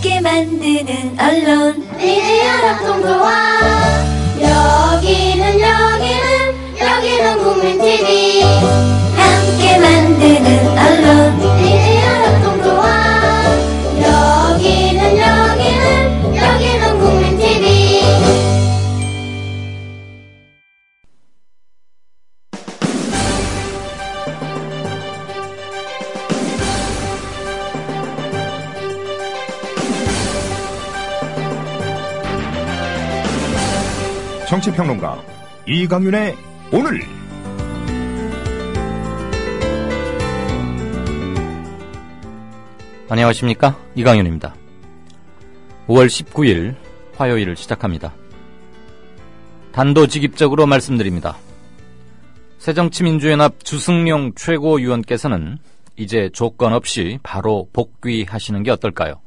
함께 만드는 언론 미디어 협동조합. 여기는 국민TV. 함께 만드는 언론 미디어 협동조합. 여기는 국민TV. 정치평론가 이강윤의 오늘. 안녕하십니까, 이강윤입니다. 5월 19일 화요일을 시작합니다. 단도직입적으로 말씀드립니다. 새정치민주연합 주승용 최고위원께서는 이제 조건 없이 바로 복귀하시는 게 어떨까요?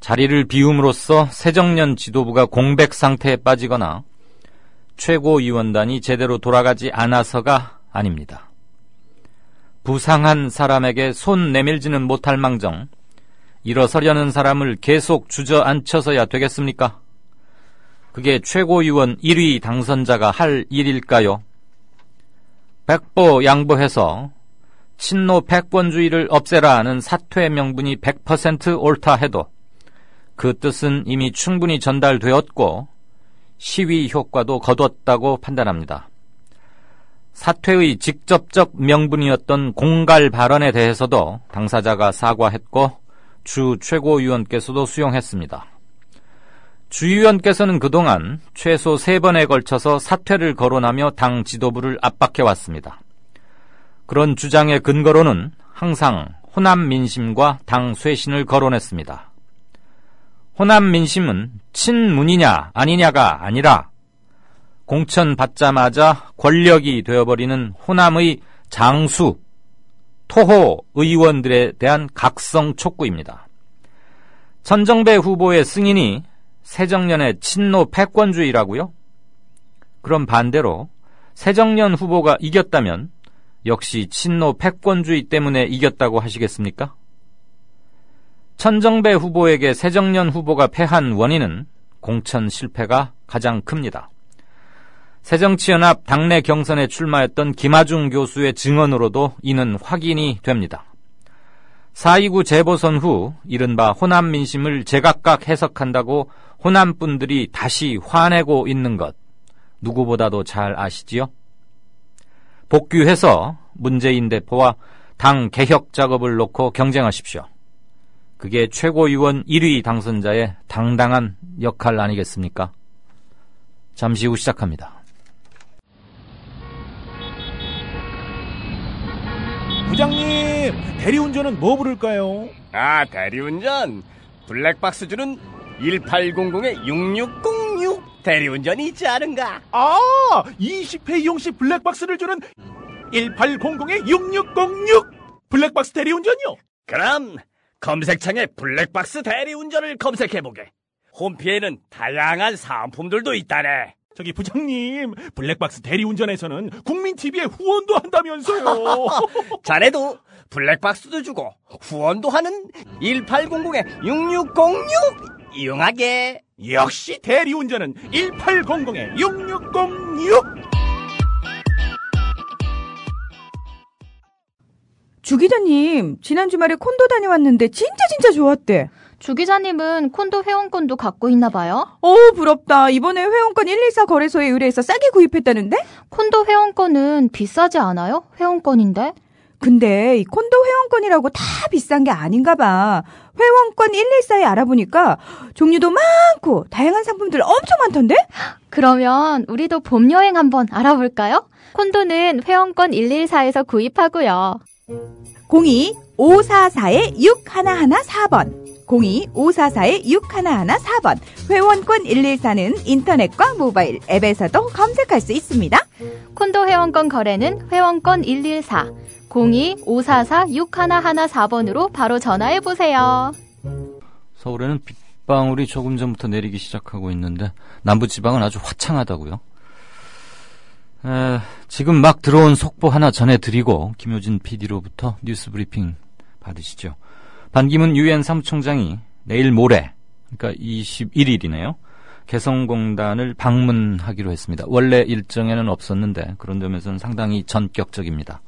자리를 비움으로써 새정년 지도부가 공백 상태에 빠지거나 최고위원단이 제대로 돌아가지 않아서가 아닙니다. 부상한 사람에게 손 내밀지는 못할 망정 일어서려는 사람을 계속 주저앉혀서야 되겠습니까? 그게 최고위원 1위 당선자가 할 일일까요? 백보 양보해서 친노 패권주의를 없애라는 사퇴 명분이 100% 옳다 해도 그 뜻은 이미 충분히 전달되었고 시위 효과도 거뒀다고 판단합니다. 사퇴의 직접적 명분이었던 공갈 발언에 대해서도 당사자가 사과했고 주 최고위원께서도 수용했습니다. 주 위원께서는 그동안 최소 3번에 걸쳐서 사퇴를 거론하며 당 지도부를 압박해왔습니다. 그런 주장의 근거로는 항상 호남 민심과 당 쇄신을 거론했습니다. 호남 민심은 친문이냐 아니냐가 아니라 공천 받자마자 권력이 되어버리는 호남의 장수, 토호 의원들에 대한 각성 촉구입니다. 천정배 후보의 승인이 새정년의 친노 패권주의라고요? 그럼 반대로 새정년 후보가 이겼다면 역시 친노 패권주의 때문에 이겼다고 하시겠습니까? 천정배 후보에게 새정년 후보가 패한 원인은 공천 실패가 가장 큽니다. 새정치연합 당내 경선에 출마했던 김하중 교수의 증언으로도 이는 확인이 됩니다. 4.29 재보선 후 이른바 호남 민심을 제각각 해석한다고 호남 분들이 다시 화내고 있는 것 누구보다도 잘 아시지요? 복귀해서 문재인 대표와 당 개혁 작업을 놓고 경쟁하십시오. 그게 최고위원 1위 당선자의 당당한 역할 아니겠습니까? 잠시 후 시작합니다. 부장님, 대리운전은 뭐 부를까요? 아, 대리운전 블랙박스 주는 1800-6606 대리운전이 있지 않은가? 아, 20회 이용시 블랙박스를 주는 1800-6606 블랙박스 대리운전이요? 그럼 검색창에 블랙박스 대리운전을 검색해보게. 홈피에는 다양한 상품들도 있다네. 저기 부장님, 블랙박스 대리운전에서는 국민TV에 후원도 한다면서요. 자네도 블랙박스도 주고 후원도 하는 1800-6606 이용하게. 역시 대리운전은 1800-6606. 주 기자님, 지난 주말에 콘도 다녀왔는데 진짜 좋았대. 주 기자님은 콘도 회원권도 갖고 있나 봐요? 부럽다. 이번에 회원권 114 거래소에 의뢰해서 싸게 구입했다는데? 콘도 회원권은 비싸지 않아요? 회원권인데? 근데 이 콘도 회원권이라고 다 비싼 게 아닌가 봐. 회원권 114에 알아보니까 종류도 많고 다양한 상품들 엄청 많던데? 그러면 우리도 봄 여행 한번 알아볼까요? 콘도는 회원권 114에서 구입하고요. 02-544-6114번 02-544-6114번 회원권 114는 인터넷과 모바일 앱에서도 검색할 수 있습니다. 콘도 회원권 거래는 회원권 114 02-544-6114번으로 바로 전화해보세요. 서울에는 빗방울이 조금 전부터 내리기 시작하고 있는데 남부지방은 아주 화창하다고요. 지금 막 들어온 속보 하나 전해드리고 김효진 PD로부터 뉴스 브리핑 받으시죠. 반기문 유엔 사무총장이 내일 모레, 그러니까 21일이네요. 개성공단을 방문하기로 했습니다. 원래 일정에는 없었는데 그런 점에서는 상당히 전격적입니다.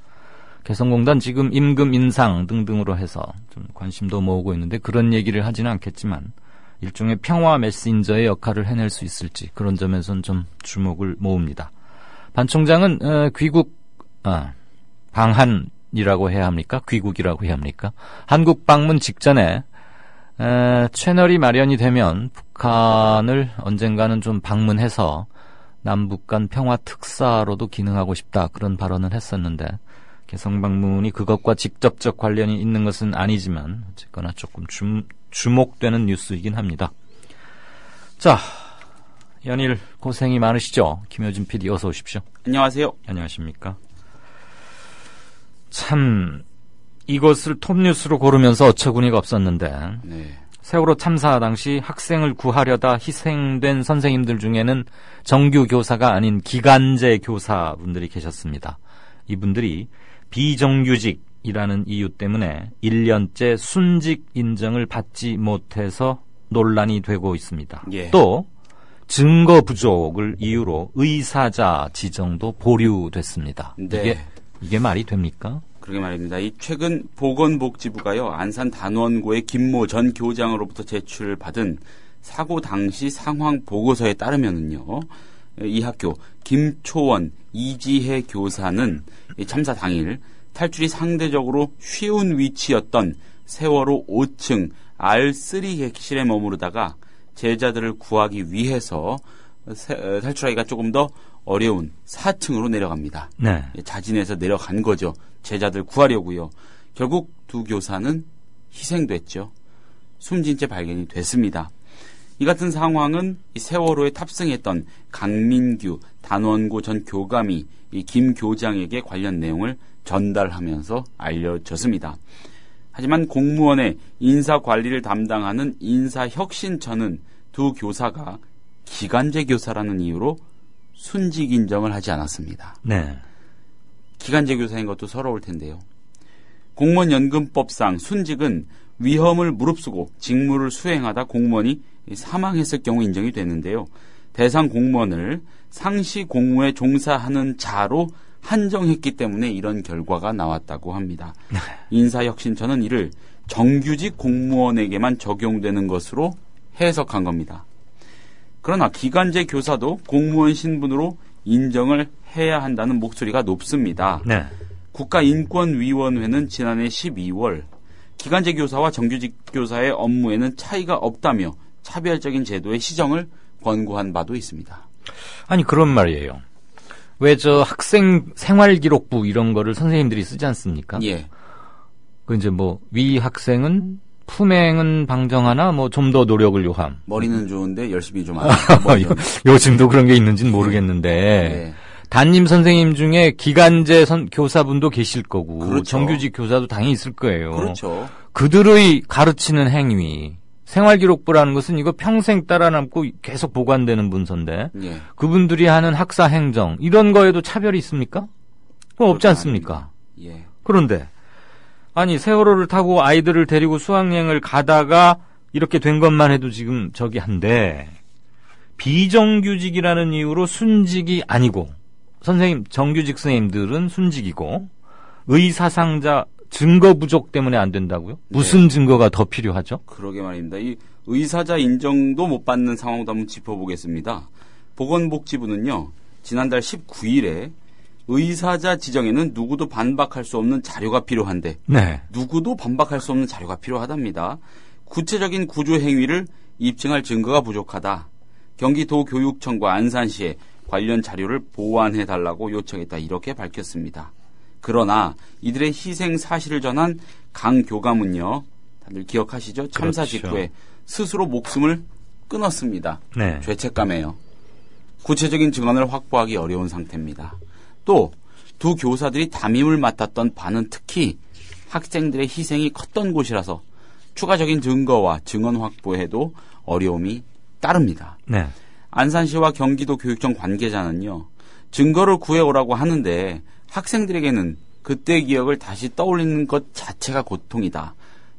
개성공단 지금 임금 인상 등등으로 해서 좀 관심도 모으고 있는데 그런 얘기를 하지는 않겠지만 일종의 평화 메신저의 역할을 해낼 수 있을지 그런 점에서는 좀 주목을 모읍니다. 반 총장은 방한이라고 해야 합니까? 귀국이라고 해야 합니까? 한국 방문 직전에 채널이 마련이 되면 북한을 언젠가는 좀 방문해서 남북 간 평화 특사로도 기능하고 싶다 그런 발언을 했었는데 개성 방문이 그것과 직접적 관련이 있는 것은 아니지만 어쨌거나 조금 주목되는 뉴스이긴 합니다. 자, 연일 고생이 많으시죠? 김효진 PD 어서 오십시오. 안녕하세요. 안녕하십니까? 참 이것을 톱뉴스로 고르면서 어처구니가 없었는데 네. 세월호 참사 당시 학생을 구하려다 희생된 선생님들 중에는 정규 교사가 아닌 기간제 교사분들이 계셨습니다. 이분들이 비정규직이라는 이유 때문에 1년째 순직 인정을 받지 못해서 논란이 되고 있습니다. 예. 또 증거 부족을 이유로 의사자 지정도 보류됐습니다. 네. 이게 말이 됩니까? 그러게 말입니다. 이 최근 보건복지부가요, 안산 단원고의 김모 전 교장으로부터 제출받은 사고 당시 상황 보고서에 따르면은요, 이 학교 김초원 이지혜 교사는 이 참사 당일 탈출이 상대적으로 쉬운 위치였던 세월호 5층 R3 객실에 머무르다가 제자들을 구하기 위해서 탈출하기가 조금 더 어려운 4층으로 내려갑니다. 네. 자진해서 내려간 거죠. 제자들 구하려고요. 결국 두 교사는 희생됐죠. 숨진 채 발견이 됐습니다. 이 같은 상황은 이 세월호에 탑승했던 강민규 단원고 전 교감이 이 김 교장에게 관련 내용을 전달하면서 알려졌습니다. 하지만 공무원의 인사관리를 담당하는 인사혁신처는 두 교사가 기간제 교사라는 이유로 순직 인정을 하지 않았습니다. 네. 기간제 교사인 것도 서러울 텐데요. 공무원연금법상 순직은 위험을 무릅쓰고 직무를 수행하다 공무원이 사망했을 경우 인정이 되는데요. 대상 공무원을 상시 공무에 종사하는 자로 한정했기 때문에 이런 결과가 나왔다고 합니다. 인사혁신처는 이를 정규직 공무원에게만 적용되는 것으로 해석한 겁니다. 그러나 기간제 교사도 공무원 신분으로 인정을 해야 한다는 목소리가 높습니다. 네. 국가인권위원회는 지난해 12월 기간제 교사와 정규직 교사의 업무에는 차이가 없다며 차별적인 제도의 시정을 권고한 바도 있습니다. 아니 그런 말이에요. 왜 저 학생 생활기록부 이런 거를 선생님들이 쓰지 않습니까? 예. 그 이제 뭐 위 학생은 품행은 방정하나 뭐 좀 더 노력을 요함. 머리는 좋은데 열심히 좀 하자. 요즘도 그런 게 있는지는 모르겠는데 네. 담임 선생님 중에 기간제 교사분도 계실 거고 그렇죠. 정규직 교사도 당연히 있을 거예요. 그렇죠. 그들의 가르치는 행위, 생활기록부라는 것은 이거 평생 따라 남고 계속 보관되는 문서인데 예. 그분들이 하는 학사 행정 이런 거에도 차별이 있습니까? 그건 없지 않습니까? 예. 그런데 아니 세월호를 타고 아이들을 데리고 수학여행을 가다가 이렇게 된 것만 해도 지금 저기 한데 비정규직이라는 이유로 순직이 아니고 선생님 정규직 선생님들은 순직이고 의사상자 증거 부족 때문에 안 된다고요? 무슨 증거가 더 필요하죠? 그러게 말입니다. 이 의사자 인정도 못 받는 상황도 한번 짚어보겠습니다. 보건복지부는요, 지난달 19일에 의사자 지정에는 누구도 반박할 수 없는 자료가 필요한데, 네. 누구도 반박할 수 없는 자료가 필요하답니다. 구체적인 구조 행위를 입증할 증거가 부족하다. 경기도교육청과 안산시에 관련 자료를 보완해달라고 요청했다. 이렇게 밝혔습니다. 그러나 이들의 희생 사실을 전한 강 교감은요, 다들 기억하시죠? 참사 그렇죠. 직후에 스스로 목숨을 끊었습니다. 네. 죄책감에요. 구체적인 증언을 확보하기 어려운 상태입니다. 또 두 교사들이 담임을 맡았던 반은 특히 학생들의 희생이 컸던 곳이라서 추가적인 증거와 증언 확보에도 어려움이 따릅니다. 네. 안산시와 경기도교육청 관계자는요, 증거를 구해오라고 하는데 학생들에게는 그때 기억을 다시 떠올리는 것 자체가 고통이다.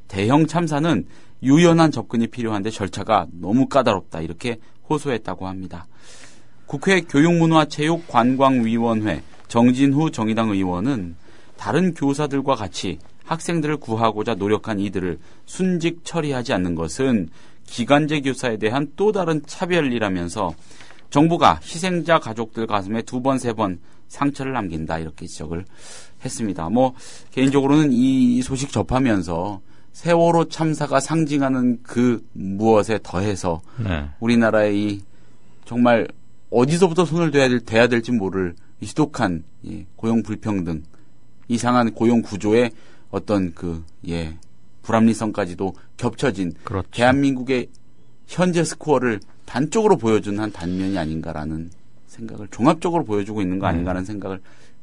대형 참사는 유연한 접근이 필요한데 절차가 너무 까다롭다 이렇게 호소했다고 합니다. 국회 교육문화체육관광위원회 정진후 정의당 의원은 다른 교사들과 같이 학생들을 구하고자 노력한 이들을 순직 처리하지 않는 것은 기간제 교사에 대한 또 다른 차별이라면서 정부가 희생자 가족들 가슴에 2번, 3번 상처를 남긴다 이렇게 지적을 했습니다. 개인적으로는 이 소식 접하면서 세월호 참사가 상징하는 그 무엇에 더해서 네. 우리나라의 이 정말 어디서부터 손을 대야 될지 모를 지독한 고용 불평등, 이상한 고용 구조의 어떤 불합리성까지도 겹쳐진 그렇죠. 대한민국의 현재 스코어를 단적으로 보여준 한 단면이 아닌가라는 생각을 종합적으로 보여주고 있는 거 아닌가라는 생각을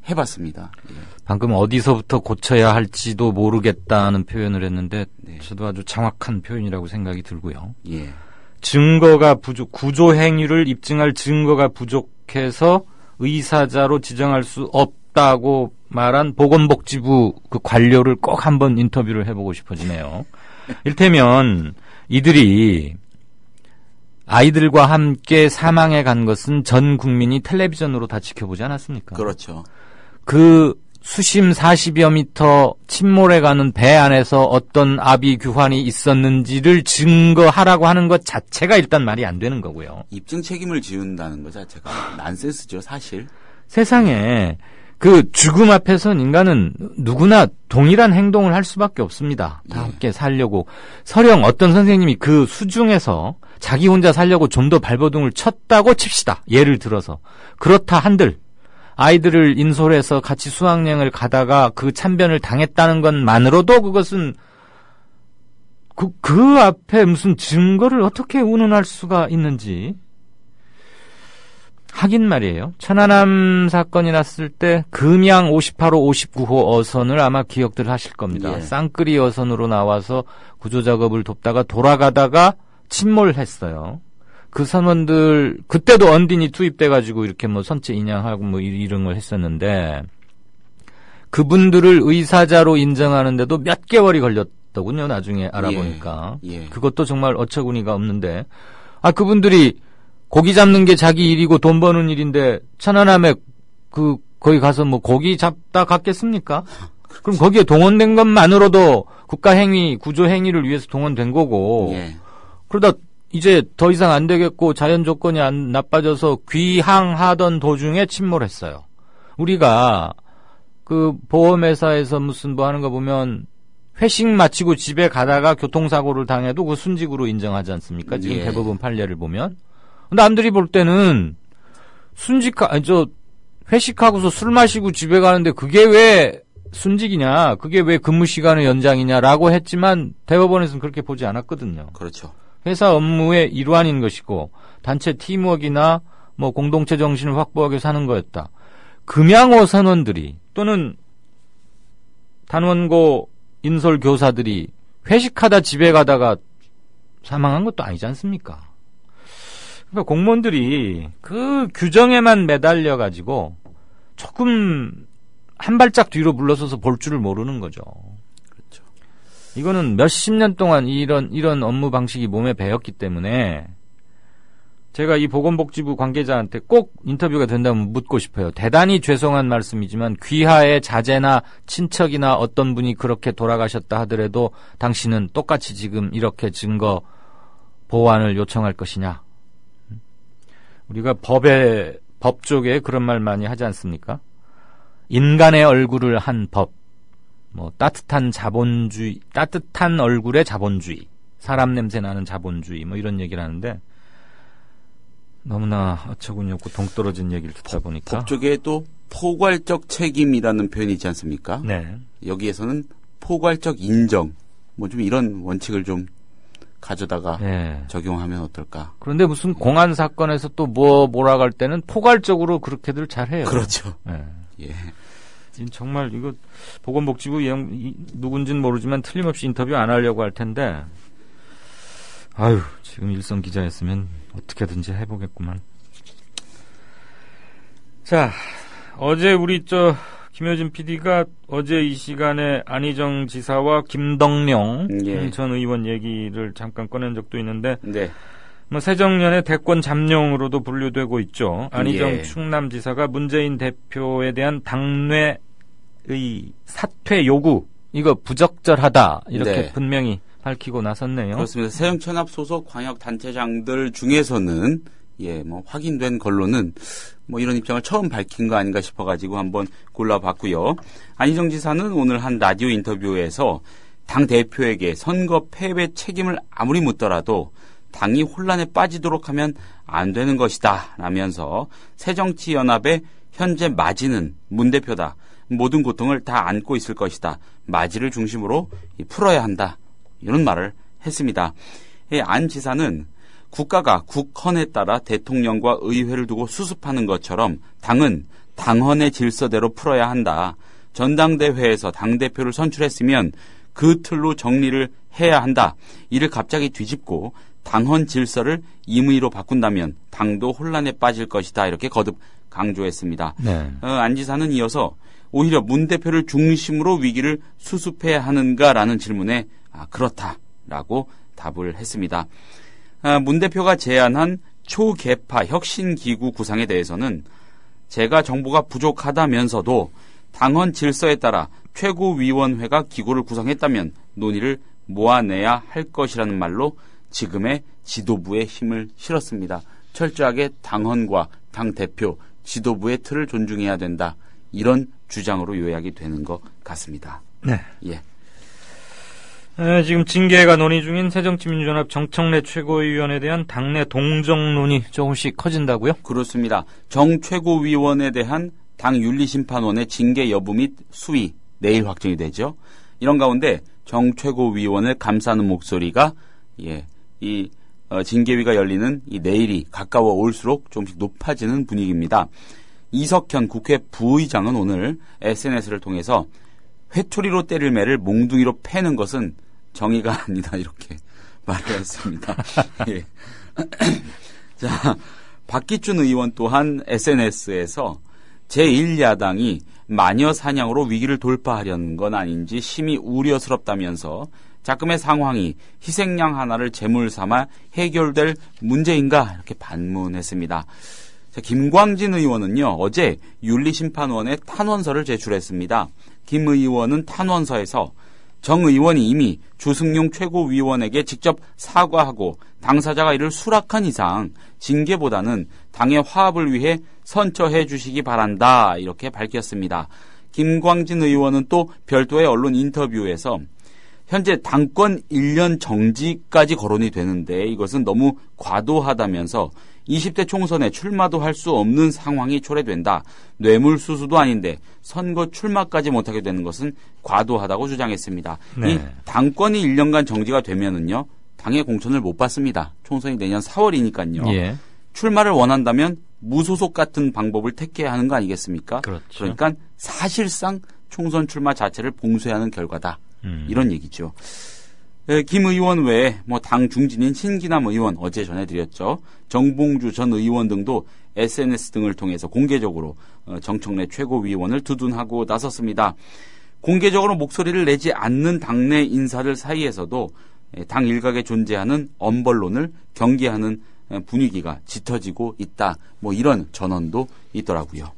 해봤습니다. 예. 방금 어디서부터 고쳐야 할지도 모르겠다는 표현을 했는데 네. 저도 아주 정확한 표현이라고 생각이 들고요. 예. 증거가 구조 행위를 입증할 증거가 부족해서 의사자로 지정할 수 없다고 말한 보건복지부 그 관료를 꼭 한번 인터뷰를 해보고 싶어지네요. 일테면 이들이 아이들과 함께 사망해 간 것은 전 국민이 텔레비전으로 다 지켜보지 않았습니까? 그렇죠. 그 수심 40여 미터 침몰해 가는 배 안에서 어떤 아비 규환이 있었는지를 증거하라고 하는 것 자체가 일단 말이 안 되는 거고요. 입증 책임을 지운다는 것 자체가 난센스죠, 사실. 세상에 그 죽음 앞에선 인간은 누구나 동일한 행동을 할 수밖에 없습니다. 다 함께 살려고. 설령 어떤 선생님이 그 수중에서 자기 혼자 살려고 좀 더 발버둥을 쳤다고 칩시다. 예를 들어서. 그렇다 한들 아이들을 인솔해서 같이 수학여행을 가다가 그 참변을 당했다는 것만으로도 그것은 그 앞에 무슨 증거를 어떻게 운운할 수가 있는지. 하긴 말이에요. 천안함 사건이 났을 때 금양 58호 59호 어선을 아마 기억들 하실 겁니다. 예. 쌍끌이 어선으로 나와서 구조작업을 돕다가 돌아가다가 침몰했어요. 그 선원들 그때도 언딘이 투입돼가지고 이렇게 선체 인양하고 이런 걸 했었는데 그분들을 의사자로 인정하는데도 몇 개월이 걸렸더군요. 나중에 알아보니까. 예. 그것도 정말 어처구니가 없는데 그분들이 고기 잡는 게 자기 일이고 돈 버는 일인데 천안함에 거기 가서 고기 잡다 갔겠습니까? 그럼 거기에 동원된 것만으로도 국가행위, 구조행위를 위해서 동원된 거고 예. 그러다 이제 더 이상 안 되겠고 자연 조건이 안 나빠져서 귀향하던 도중에 침몰했어요. 우리가 그 보험회사에서 무슨 하는 거 보면 회식 마치고 집에 가다가 교통사고를 당해도 그 순직으로 인정하지 않습니까? 지금 예. 대부분 판례를 보면. 남들이 볼 때는 회식하고서 술 마시고 집에 가는데 그게 왜 순직이냐, 그게 왜 근무 시간의 연장이냐라고 했지만 대법원에서는 그렇게 보지 않았거든요. 그렇죠. 회사 업무의 일환인 것이고 단체 팀워크나 공동체 정신을 확보하기 위해서 하는 거였다. 금양호 선원들이 또는 단원고 인솔 교사들이 회식하다 집에 가다가 사망한 것도 아니지 않습니까? 그러니까 공무원들이 그 규정에만 매달려가지고 조금 한 발짝 뒤로 물러서서 볼 줄을 모르는 거죠. 그렇죠. 이거는 몇십 년 동안 이런 업무 방식이 몸에 배었기 때문에 제가 이 보건복지부 관계자한테 꼭 인터뷰가 된다면 묻고 싶어요. 대단히 죄송한 말씀이지만 귀하의 자제나 친척이나 어떤 분이 그렇게 돌아가셨다 하더라도 당신은 똑같이 지금 이렇게 증거 보완을 요청할 것이냐. 우리가 법 쪽에 그런 말 많이 하지 않습니까? 인간의 얼굴을 한 법, 따뜻한 얼굴의 자본주의, 사람 냄새 나는 자본주의, 이런 얘기를 하는데, 너무나 어처구니 없고 동떨어진 얘기를 듣다 보니까. 법 쪽에 또 포괄적 책임이라는 표현이 있지 않습니까? 네. 여기에서는 포괄적 인정, 좀 이런 원칙을 좀 가져다가 네. 적용하면 어떨까? 그런데 무슨 공안 사건에서 또 몰아갈 때는 포괄적으로 그렇게들 잘해요. 그렇죠. 네. 예. 정말 이거 보건복지부 누군지는 모르지만 틀림없이 인터뷰 안 하려고 할 텐데, 지금 일선 기자였으면 어떻게든지 해보겠구만. 자, 어제 우리 김효진 PD가 어제 이 시간에 안희정 지사와 김덕령 전 의원 얘기를 잠깐 꺼낸 적도 있는데 뭐 새정년의 대권 잠룡으로도 분류되고 있죠. 안희정 충남지사가 문재인 대표에 대한 당내의 사퇴 요구 이거 부적절하다 이렇게 분명히 밝히고 나섰네요. 그렇습니다. 새정치연합 소속 광역단체장들 중에서는 뭐 확인된 걸로는 뭐 이런 입장을 처음 밝힌 거 아닌가 싶어가지고 한번 골라봤고요. 안희정 지사는 오늘 한 라디오 인터뷰에서 당 대표에게 선거 패배 책임을 아무리 묻더라도 당이 혼란에 빠지도록 하면 안 되는 것이다 라면서 새정치연합의 현재 마지는 문 대표다. 모든 고통을 다 안고 있을 것이다. 마지를 중심으로 풀어야 한다. 이런 말을 했습니다. 안 지사는 국가가 국헌에 따라 대통령과 의회를 두고 수습하는 것처럼 당은 당헌의 질서대로 풀어야 한다. 전당대회에서 당대표를 선출했으면 그 틀로 정리를 해야 한다. 이를 갑자기 뒤집고 당헌 질서를 임의로 바꾼다면 당도 혼란에 빠질 것이다. 이렇게 거듭 강조했습니다. 안 지사는 이어서 오히려 문 대표를 중심으로 위기를 수습해야 하는가라는 질문에 그렇다라고 답을 했습니다. 문 대표가 제안한 초계파 혁신기구 구상에 대해서는 제가 정보가 부족하다면서도 당헌 질서에 따라 최고위원회가 기구를 구성했다면 논의를 모아내야 할 것이라는 말로 지금의 지도부의 힘을 실었습니다. 철저하게 당헌과 당대표, 지도부의 틀을 존중해야 된다. 이런 주장으로 요약이 되는 것 같습니다. 지금 징계가 논의 중인 새정치민주연합 정청래 최고위원에 대한 당내 동정론이 조금씩 커진다고요? 그렇습니다. 정 최고위원에 대한 당 윤리심판원의 징계 여부 및 수위 내일 확정이 되죠. 이런 가운데 정 최고위원을 감싸는 목소리가 징계위가 열리는 이 내일이 가까워 올수록 조금씩 높아지는 분위기입니다. 이석현 국회 부의장은 오늘 SNS를 통해서 회초리로 때릴 매를 몽둥이로 패는 것은 정의가 아니다 이렇게 말을 했습니다. 자, 박기춘 의원 또한 SNS에서 제1야당이 마녀 사냥으로 위기를 돌파하려는 건 아닌지 심히 우려스럽다면서 자금의 상황이 희생양 하나를 제물 삼아 해결될 문제인가 이렇게 반문했습니다. 자, 김광진 의원은요, 어제 윤리심판원에 탄원서를 제출했습니다. 김 의원은 탄원서에서 정 의원이 이미 주승용 최고위원에게 직접 사과하고 당사자가 이를 수락한 이상 징계보다는 당의 화합을 위해 선처해 주시기 바란다 이렇게 밝혔습니다. 김광진 의원은 또 별도의 언론 인터뷰에서 현재 당권 1년 정지까지 거론이 되는데 이것은 너무 과도하다면서 20대 총선에 출마도 할 수 없는 상황이 초래된다. 뇌물수수도 아닌데 선거 출마까지 못하게 되는 것은 과도하다고 주장했습니다. 이 당권이 1년간 정지가 되면은요, 당의 공천을 못 받습니다. 총선이 내년 4월이니까요. 출마를 원한다면 무소속 같은 방법을 택해야 하는 거 아니겠습니까? 그렇죠. 그러니까 사실상 총선 출마 자체를 봉쇄하는 결과다. 이런 얘기죠. 김 의원 외에 당 중진인 신기남 의원 어제 전해드렸죠. 정봉주 전 의원 등도 SNS 등을 통해서 공개적으로 정청래 최고위원을 두둔하고 나섰습니다. 공개적으로 목소리를 내지 않는 당내 인사들 사이에서도 당 일각에 존재하는 엄벌론을 경계하는 분위기가 짙어지고 있다. 이런 전언도 있더라고요.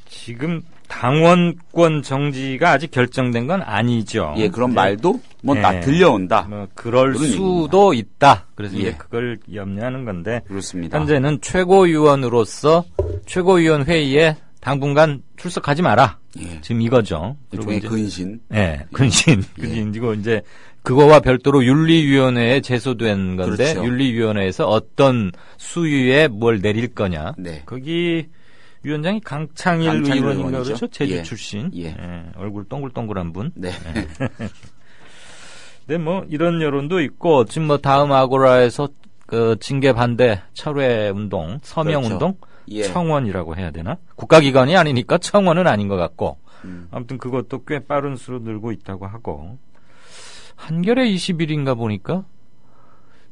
지금 당원권 정지가 아직 결정된 건 아니죠. 그런 말도 들려온다. 그럴 수도 있다. 그래서 이제 그걸 염려하는 건데. 그렇습니다. 현재는 최고위원으로서 최고위원 회의에 당분간 출석하지 마라. 지금 이거죠. 일종의 근신. 근신. 그리고 이제 그거와 별도로 윤리위원회에 제소된 건데 그렇죠. 윤리위원회에서 어떤 수위에 뭘 내릴 거냐. 거기 위원장이 강창일 의원인가 그렇죠? 제주 출신. 얼굴 동글동글한 분. 근데 이런 여론도 있고 지금 다음 아고라에서 그 징계 반대 철회 운동, 서명 운동, 청원이라고 해야 되나? 국가기관이 아니니까 청원은 아닌 것 같고. 아무튼 그것도 꽤 빠른 수로 늘고 있다고 하고. 한겨레 20일인가 보니까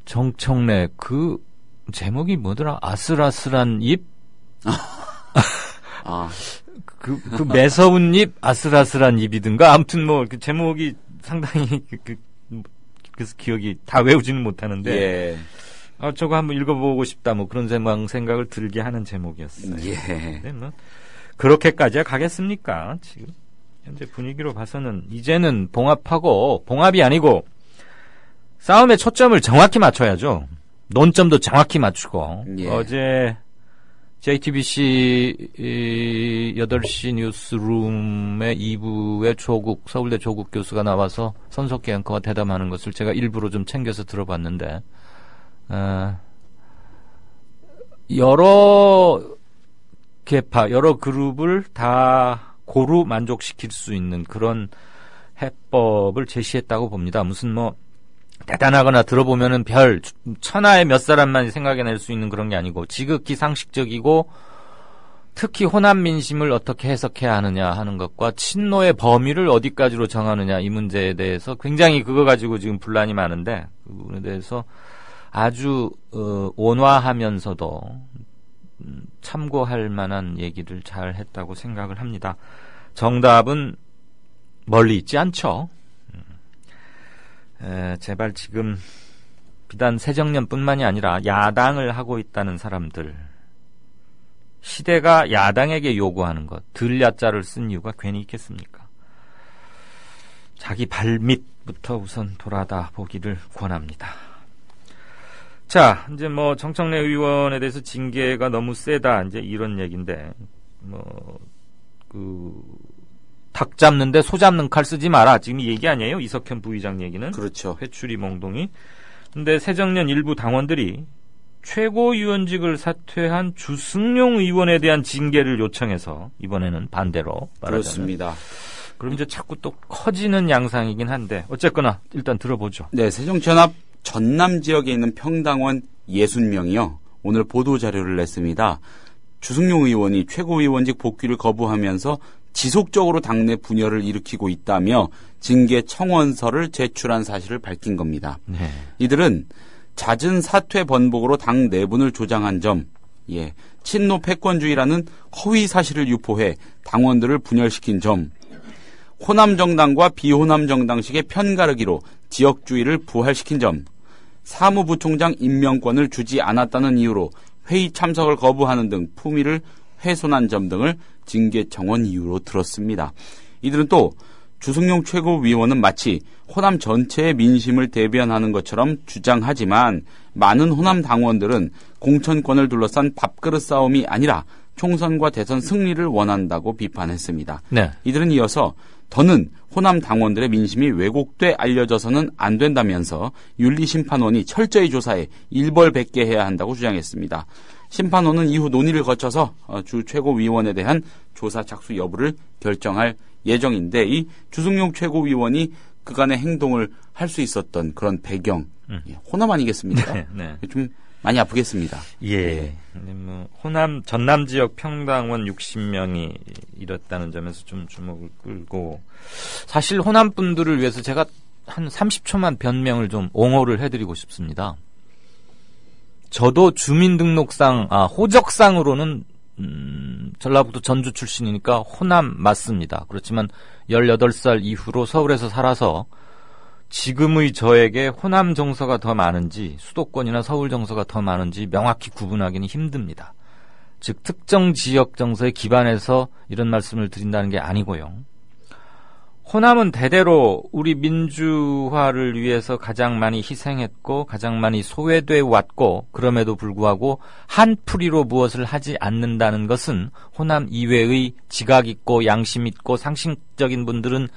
정청래 그 제목이 뭐더라? 아슬아슬한 입? 그 매서운 입, 아슬아슬한 입이든가 아무튼 뭐 그 제목이 상당히 그래서 기억이 다 외우지는 못하는데 예. 저거 한번 읽어보고 싶다 뭐 그런 생각을 들게 하는 제목이었어요. 예. 근데 뭐 그렇게까지야 가겠습니까? 지금 현재 분위기로 봐서는 이제는 봉합이 아니고 싸움의 초점을 정확히 맞춰야죠. 논점도 정확히 맞추고 예. 어제 JTBC 8시 뉴스룸의 2부에 서울대 조국 교수가 나와서 손석희 앵커가 대담하는 것을 제가 일부러 좀 챙겨서 들어봤는데 여러 계파, 여러 그룹을 다 고루 만족시킬 수 있는 그런 해법을 제시했다고 봅니다. 무슨 뭐 대단하거나 들어보면은 별 천하의 몇 사람만 생각해낼 수 있는 그런 게 아니고 지극히 상식적이고 특히 호남 민심을 어떻게 해석해야 하느냐 하는 것과 친노의 범위를 어디까지로 정하느냐 이 문제에 대해서 굉장히 그거 가지고 지금 분란이 많은데 그 부분에 대해서 아주 온화하면서도 참고할 만한 얘기를 잘 했다고 생각을 합니다. 정답은 멀리 있지 않죠. 제발 지금 비단 새정년뿐만이 아니라 야당을 하고 있다는 사람들 시대가 야당에게 요구하는 것 들야자를 쓴 이유가 괜히 있겠습니까? 자기 발밑부터 우선 돌아다 보기를 권합니다. 자, 이제 뭐 정청래 의원에 대해서 징계가 너무 세다 이제 이런 얘기인데 닭 잡는데 소 잡는 칼 쓰지 마라. 지금 이 얘기 아니에요? 이석현 부의장 얘기는. 그렇죠. 회추리 몽동이. 근데 새정년 일부 당원들이 최고위원직을 사퇴한 주승용 의원에 대한 징계를 요청해서 이번에는 반대로 말하자면. 그렇습니다. 그럼 이제 자꾸 또 커지는 양상이긴 한데 어쨌거나 일단 들어보죠. 네, 새정치연합 전남 지역에 있는 평당원 60명이요. 오늘 보도자료를 냈습니다. 주승용 의원이 최고위원직 복귀를 거부하면서 지속적으로 당내 분열을 일으키고 있다며 징계 청원서를 제출한 사실을 밝힌 겁니다. 네. 이들은 잦은 사퇴 번복으로 당 내분을 조장한 점, 친노 패권주의라는 허위 사실을 유포해 당원들을 분열시킨 점, 호남 정당과 비호남 정당식의 편가르기로 지역주의를 부활시킨 점, 사무부총장 임명권을 주지 않았다는 이유로 회의 참석을 거부하는 등 품위를 훼손한 점 등을 징계 청원 이유로 들었습니다. 이들은 또 주승용 최고위원은 마치 호남 전체의 민심을 대변하는 것처럼 주장하지만 많은 호남 당원들은 공천권을 둘러싼 밥그릇 싸움이 아니라 총선과 대선 승리를 원한다고 비판했습니다. 네. 이들은 이어서 더는 호남 당원들의 민심이 왜곡돼 알려져서는 안 된다면서 윤리심판원이 철저히 조사해 일벌백계해야 한다고 주장했습니다. 심판원은 이후 논의를 거쳐서 주 최고위원에 대한 조사 착수 여부를 결정할 예정인데 이 주승용 최고위원이 그간의 행동을 할 수 있었던 그런 배경 호남 아니겠습니까? 네, 네. 좀 많이 아프겠습니다. 예. 뭐 호남 전남 지역 평당원 60명이 이렇다는 점에서 좀 주목을 끌고 사실 호남 분들을 위해서 제가 한 30초만 변명을 좀 옹호를 해드리고 싶습니다. 저도 주민등록상 호적상으로는 전라북도 전주 출신이니까 호남 맞습니다. 그렇지만 18살 이후로 서울에서 살아서 지금의 저에게 호남 정서가 더 많은지 수도권이나 서울 정서가 더 많은지 명확히 구분하기는 힘듭니다. 즉 특정 지역 정서에 기반해서 이런 말씀을 드린다는 게 아니고요. 호남은 대대로 우리 민주화를 위해서 가장 많이 희생했고 가장 많이 소외돼 왔고 그럼에도 불구하고 한풀이로 무엇을 하지 않는다는 것은 호남 이외의 지각 있고 양심 있고 상식적인 분들은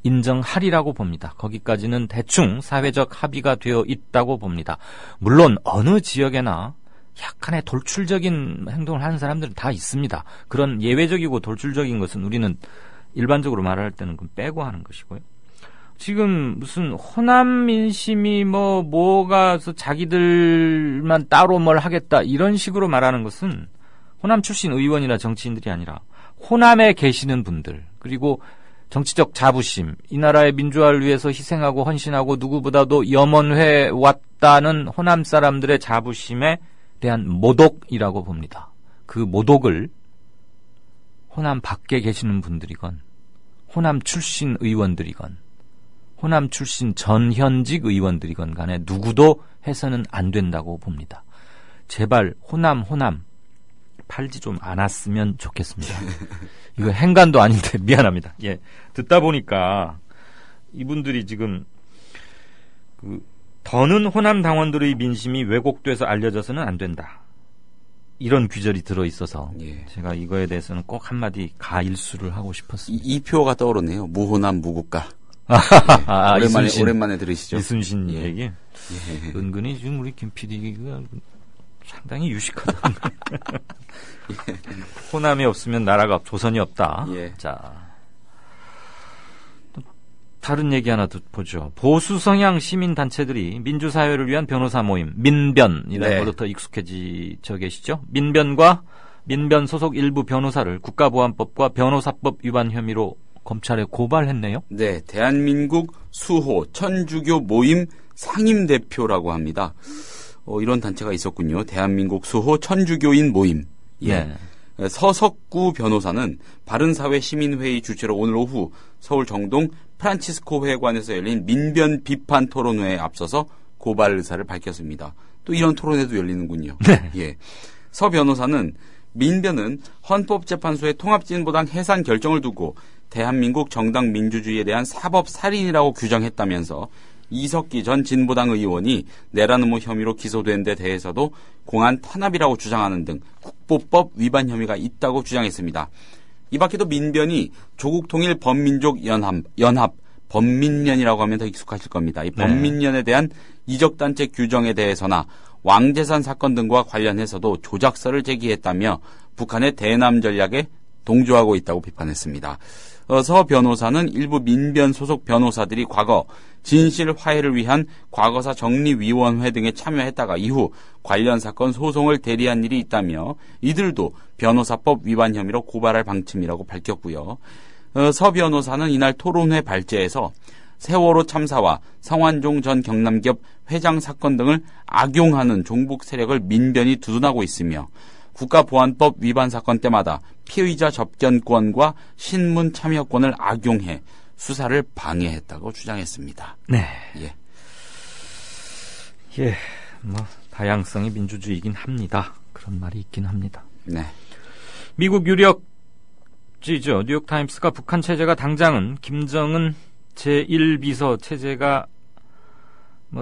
인정하리라고 봅니다. 거기까지는 대충 사회적 합의가 되어 있다고 봅니다. 물론 어느 지역에나 약간의 돌출적인 행동을 하는 사람들은 다 있습니다. 그런 예외적이고 돌출적인 것은 우리는 일반적으로 말할 때는 그건 빼고 하는 것이고요. 지금 무슨 호남 민심이 뭐가 자기들만 따로 뭘 하겠다 이런 식으로 말하는 것은 호남 출신 의원이나 정치인들이 아니라 호남에 계시는 분들 그리고 정치적 자부심, 이 나라의 민주화를 위해서 희생하고 헌신하고 누구보다도 염원해 왔다는 호남 사람들의 자부심에 대한 모독이라고 봅니다. 그 모독을 호남 밖에 계시는 분들이건 호남 출신 의원들이건 호남 출신 전현직 의원들이건 간에 누구도 해서는 안 된다고 봅니다. 제발 호남 팔지 좀 않았으면 좋겠습니다. 이거 행간도 아닌데 미안합니다. 예, 듣다 보니까 이분들이 지금 더는 호남 당원들의 민심이 왜곡돼서 알려져서는 안 된다. 이런 규절이 들어있어서 예. 제가 이거에 대해서는 꼭 한마디 가일수를 하고 싶었습니다. 이 표가 떠오르네요. 무호남 무국가. 예. 오랜만에 들으시죠? 이순신 예. 얘기. 예. 은근히 지금 우리 김 PD가 상당히 유식하다. 예. 호남이 없으면 나라가 조선이 없다. 예. 자, 또 다른 얘기 하나 보죠. 보수 성향 시민 단체들이 민주사회를 위한 변호사 모임 민변이라는 네. 걸로 더 익숙해지셔 계시죠. 민변과 민변 소속 일부 변호사를 국가보안법과 변호사법 위반 혐의로 검찰에 고발했네요. 네, 대한민국 수호 천주교 모임 상임대표라고 합니다. 이런 단체가 있었군요. 대한민국 수호 천주교인 모임. 예. 네. 서석구 변호사는 바른사회 시민회의 주최로 오늘 오후 서울 정동 프란치스코 회관에서 열린 민변 비판 토론회에 앞서서 고발 의사를 밝혔습니다. 또 이런 토론회도 열리는군요. 네. 예. 서 변호사는 민변은 헌법재판소의 통합진보당 해산 결정을 두고 대한민국 정당 민주주의에 대한 사법살인이라고 규정했다면서 이석기 전 진보당 의원이 내란 음모 혐의로 기소된 데 대해서도 공안 탄압이라고 주장하는 등 국보법 위반 혐의가 있다고 주장했습니다. 이 밖에도 민변이 조국통일 범민족연합 범민련이라고 하면 더 익숙하실 겁니다. 이 범민련에 대한 이적단체 규정에 대해서나 왕재산 사건 등과 관련해서도 조작서를 제기했다며 북한의 대남 전략에 동조하고 있다고 비판했습니다. 서 변호사는 일부 민변 소속 변호사들이 과거 진실 화해를 위한 과거사 정리위원회 등에 참여했다가 이후 관련 사건 소송을 대리한 일이 있다며 이들도 변호사법 위반 혐의로 고발할 방침이라고 밝혔고요. 서 변호사는 이날 토론회 발제에서 세월호 참사와 성완종 전 경남기업 회장 사건 등을 악용하는 종북 세력을 민변이 두둔하고 있으며 국가보안법 위반 사건 때마다 피의자 접견권과 신문 참여권을 악용해 수사를 방해했다고 주장했습니다. 네. 예. 예, 다양성이 민주주의이긴 합니다. 그런 말이 있긴 합니다. 네. 미국 유력지죠. 뉴욕타임스가 북한 체제가 당장은 김정은 제1비서 체제가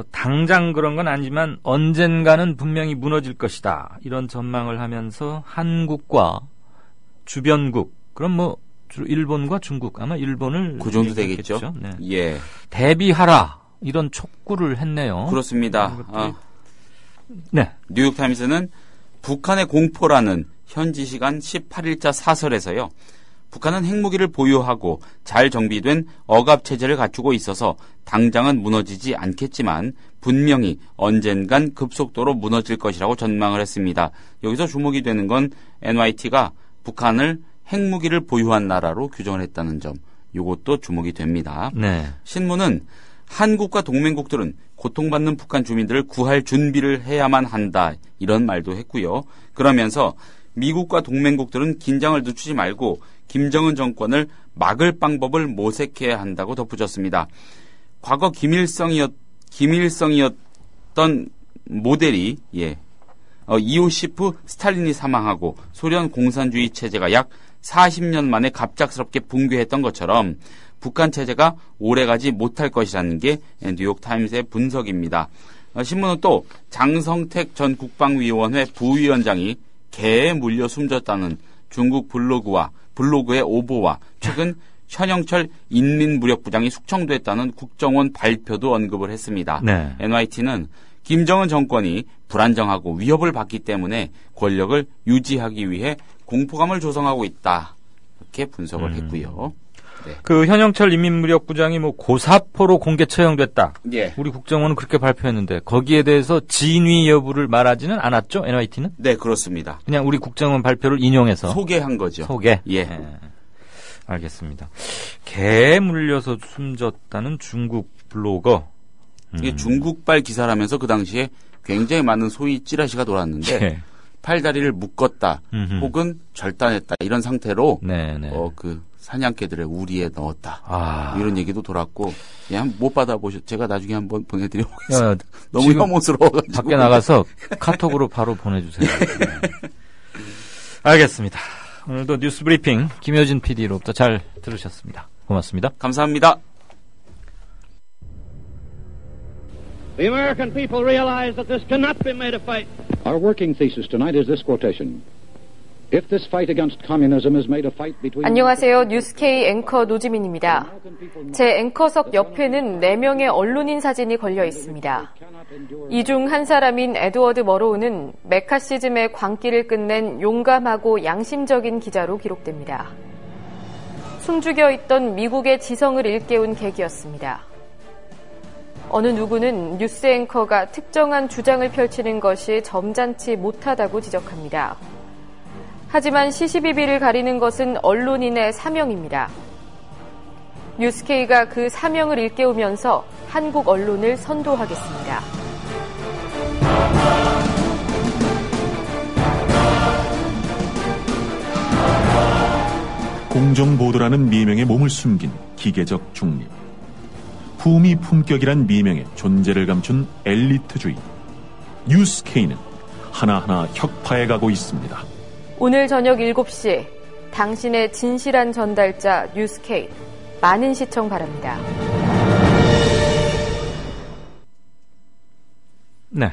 당장 그런 건 아니지만 언젠가는 분명히 무너질 것이다. 이런 전망을 하면서 한국과 주변국, 그럼 주로 일본과 중국, 아마 일본을 그 정도 되겠죠. 네. 예. 대비하라. 이런 촉구를 했네요. 그렇습니다. 네. 뉴욕타임스는 북한의 공포라는 현지 시간 18일자 사설에서요. 북한은 핵무기를 보유하고 잘 정비된 억압체제를 갖추고 있어서 당장은 무너지지 않겠지만 분명히 언젠간 급속도로 무너질 것이라고 전망을 했습니다. 여기서 주목이 되는 건 NYT가 북한을 핵무기를 보유한 나라로 규정을 했다는 점, 이것도 주목이 됩니다. 네. 신문은 한국과 동맹국들은 고통받는 북한 주민들을 구할 준비를 해야만 한다, 이런 말도 했고요. 그러면서 미국과 동맹국들은 긴장을 늦추지 말고 김정은 정권을 막을 방법을 모색해야 한다고 덧붙였습니다. 과거 김일성이었던 모델이 이오시프 스탈린이 사망하고 소련 공산주의 체제가 약 40년 만에 갑작스럽게 붕괴했던 것처럼 북한 체제가 오래가지 못할 것이라는 게 뉴욕타임스의 분석입니다. 신문은 또 장성택 전 국방위원회 부위원장이 개에 물려 숨졌다는 중국 블로그의 오보와 최근 현영철 인민무력부장이 숙청됐다는 국정원 발표도 언급을 했습니다. 네. NYT는 김정은 정권이 불안정하고 위협을 받기 때문에 권력을 유지하기 위해 공포감을 조성하고 있다, 이렇게 분석을 했고요. 네. 그 현영철 인민무력부장이 고사포로 공개 처형됐다. 예. 우리 국정원은 그렇게 발표했는데 거기에 대해서 진위 여부를 말하지는 않았죠, NYT는? 네, 그렇습니다. 그냥 우리 국정원 발표를 인용해서 소개한 거죠. 소개. 예. 알겠습니다. 개에 물려서 숨졌다는 중국 블로거. 이게 중국발 기사라면서 그 당시에 굉장히 많은 소위 찌라시가 돌았는데 예. 팔다리를 묶었다, 혹은 절단했다 이런 상태로 네네. 그 사냥개들의 우리에 넣었다. 이런 얘기도 돌았고, 못 받아보셨. 제가 나중에 한번 보내드려보겠습니다. 너무 혐오스러워가지고. 밖에 나가서 카톡으로 바로 보내주세요. 알겠습니다. 오늘도 뉴스 브리핑 김효진 PD로부터 잘 들으셨습니다. 고맙습니다. 감사합니다. The American people realize that this cannot be made a fight. Our working thesis tonight is this quotation. If this fight against communism is made a fight between... 안녕하세요. 뉴스K 앵커 노지민입니다. 제 앵커석 옆에는 4명의 언론인 사진이 걸려 있습니다. 이 중 한 사람인 에드워드 머로우는 메카시즘의 광기를 끝낸 용감하고 양심적인 기자로 기록됩니다. 숨죽여 있던 미국의 지성을 일깨운 계기였습니다. 어느 누구는 뉴스 앵커가 특정한 주장을 펼치는 것이 점잖지 못하다고 지적합니다. 하지만 시시비비를 가리는 것은 언론인의 사명입니다. 뉴스K가 그 사명을 일깨우면서 한국 언론을 선도하겠습니다. 공정보도라는 미명에 몸을 숨긴 기계적 중립. 품위 품격이란 미명에 존재를 감춘 엘리트주의. 뉴스K는 하나하나 혁파해 가고 있습니다. 오늘 저녁 7시 당신의 진실한 전달자 뉴스K 많은 시청 바랍니다. 네,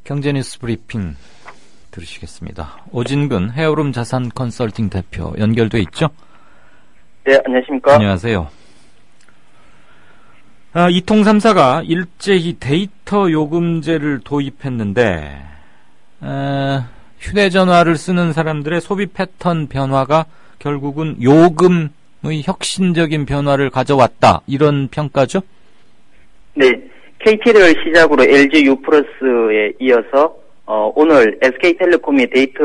경제뉴스 브리핑 들으시겠습니다. 오진근 헤어룸 자산 컨설팅 대표 연결돼 있죠? 네, 안녕하십니까? 안녕하세요. 이통 3사가 일제히 데이터 요금제를 도입했는데 휴대전화를 쓰는 사람들의 소비 패턴 변화가 결국은 요금의 혁신적인 변화를 가져왔다. 이런 평가죠? 네. KT를 시작으로 LG U+에 이어서 오늘 SK텔레콤이 데이터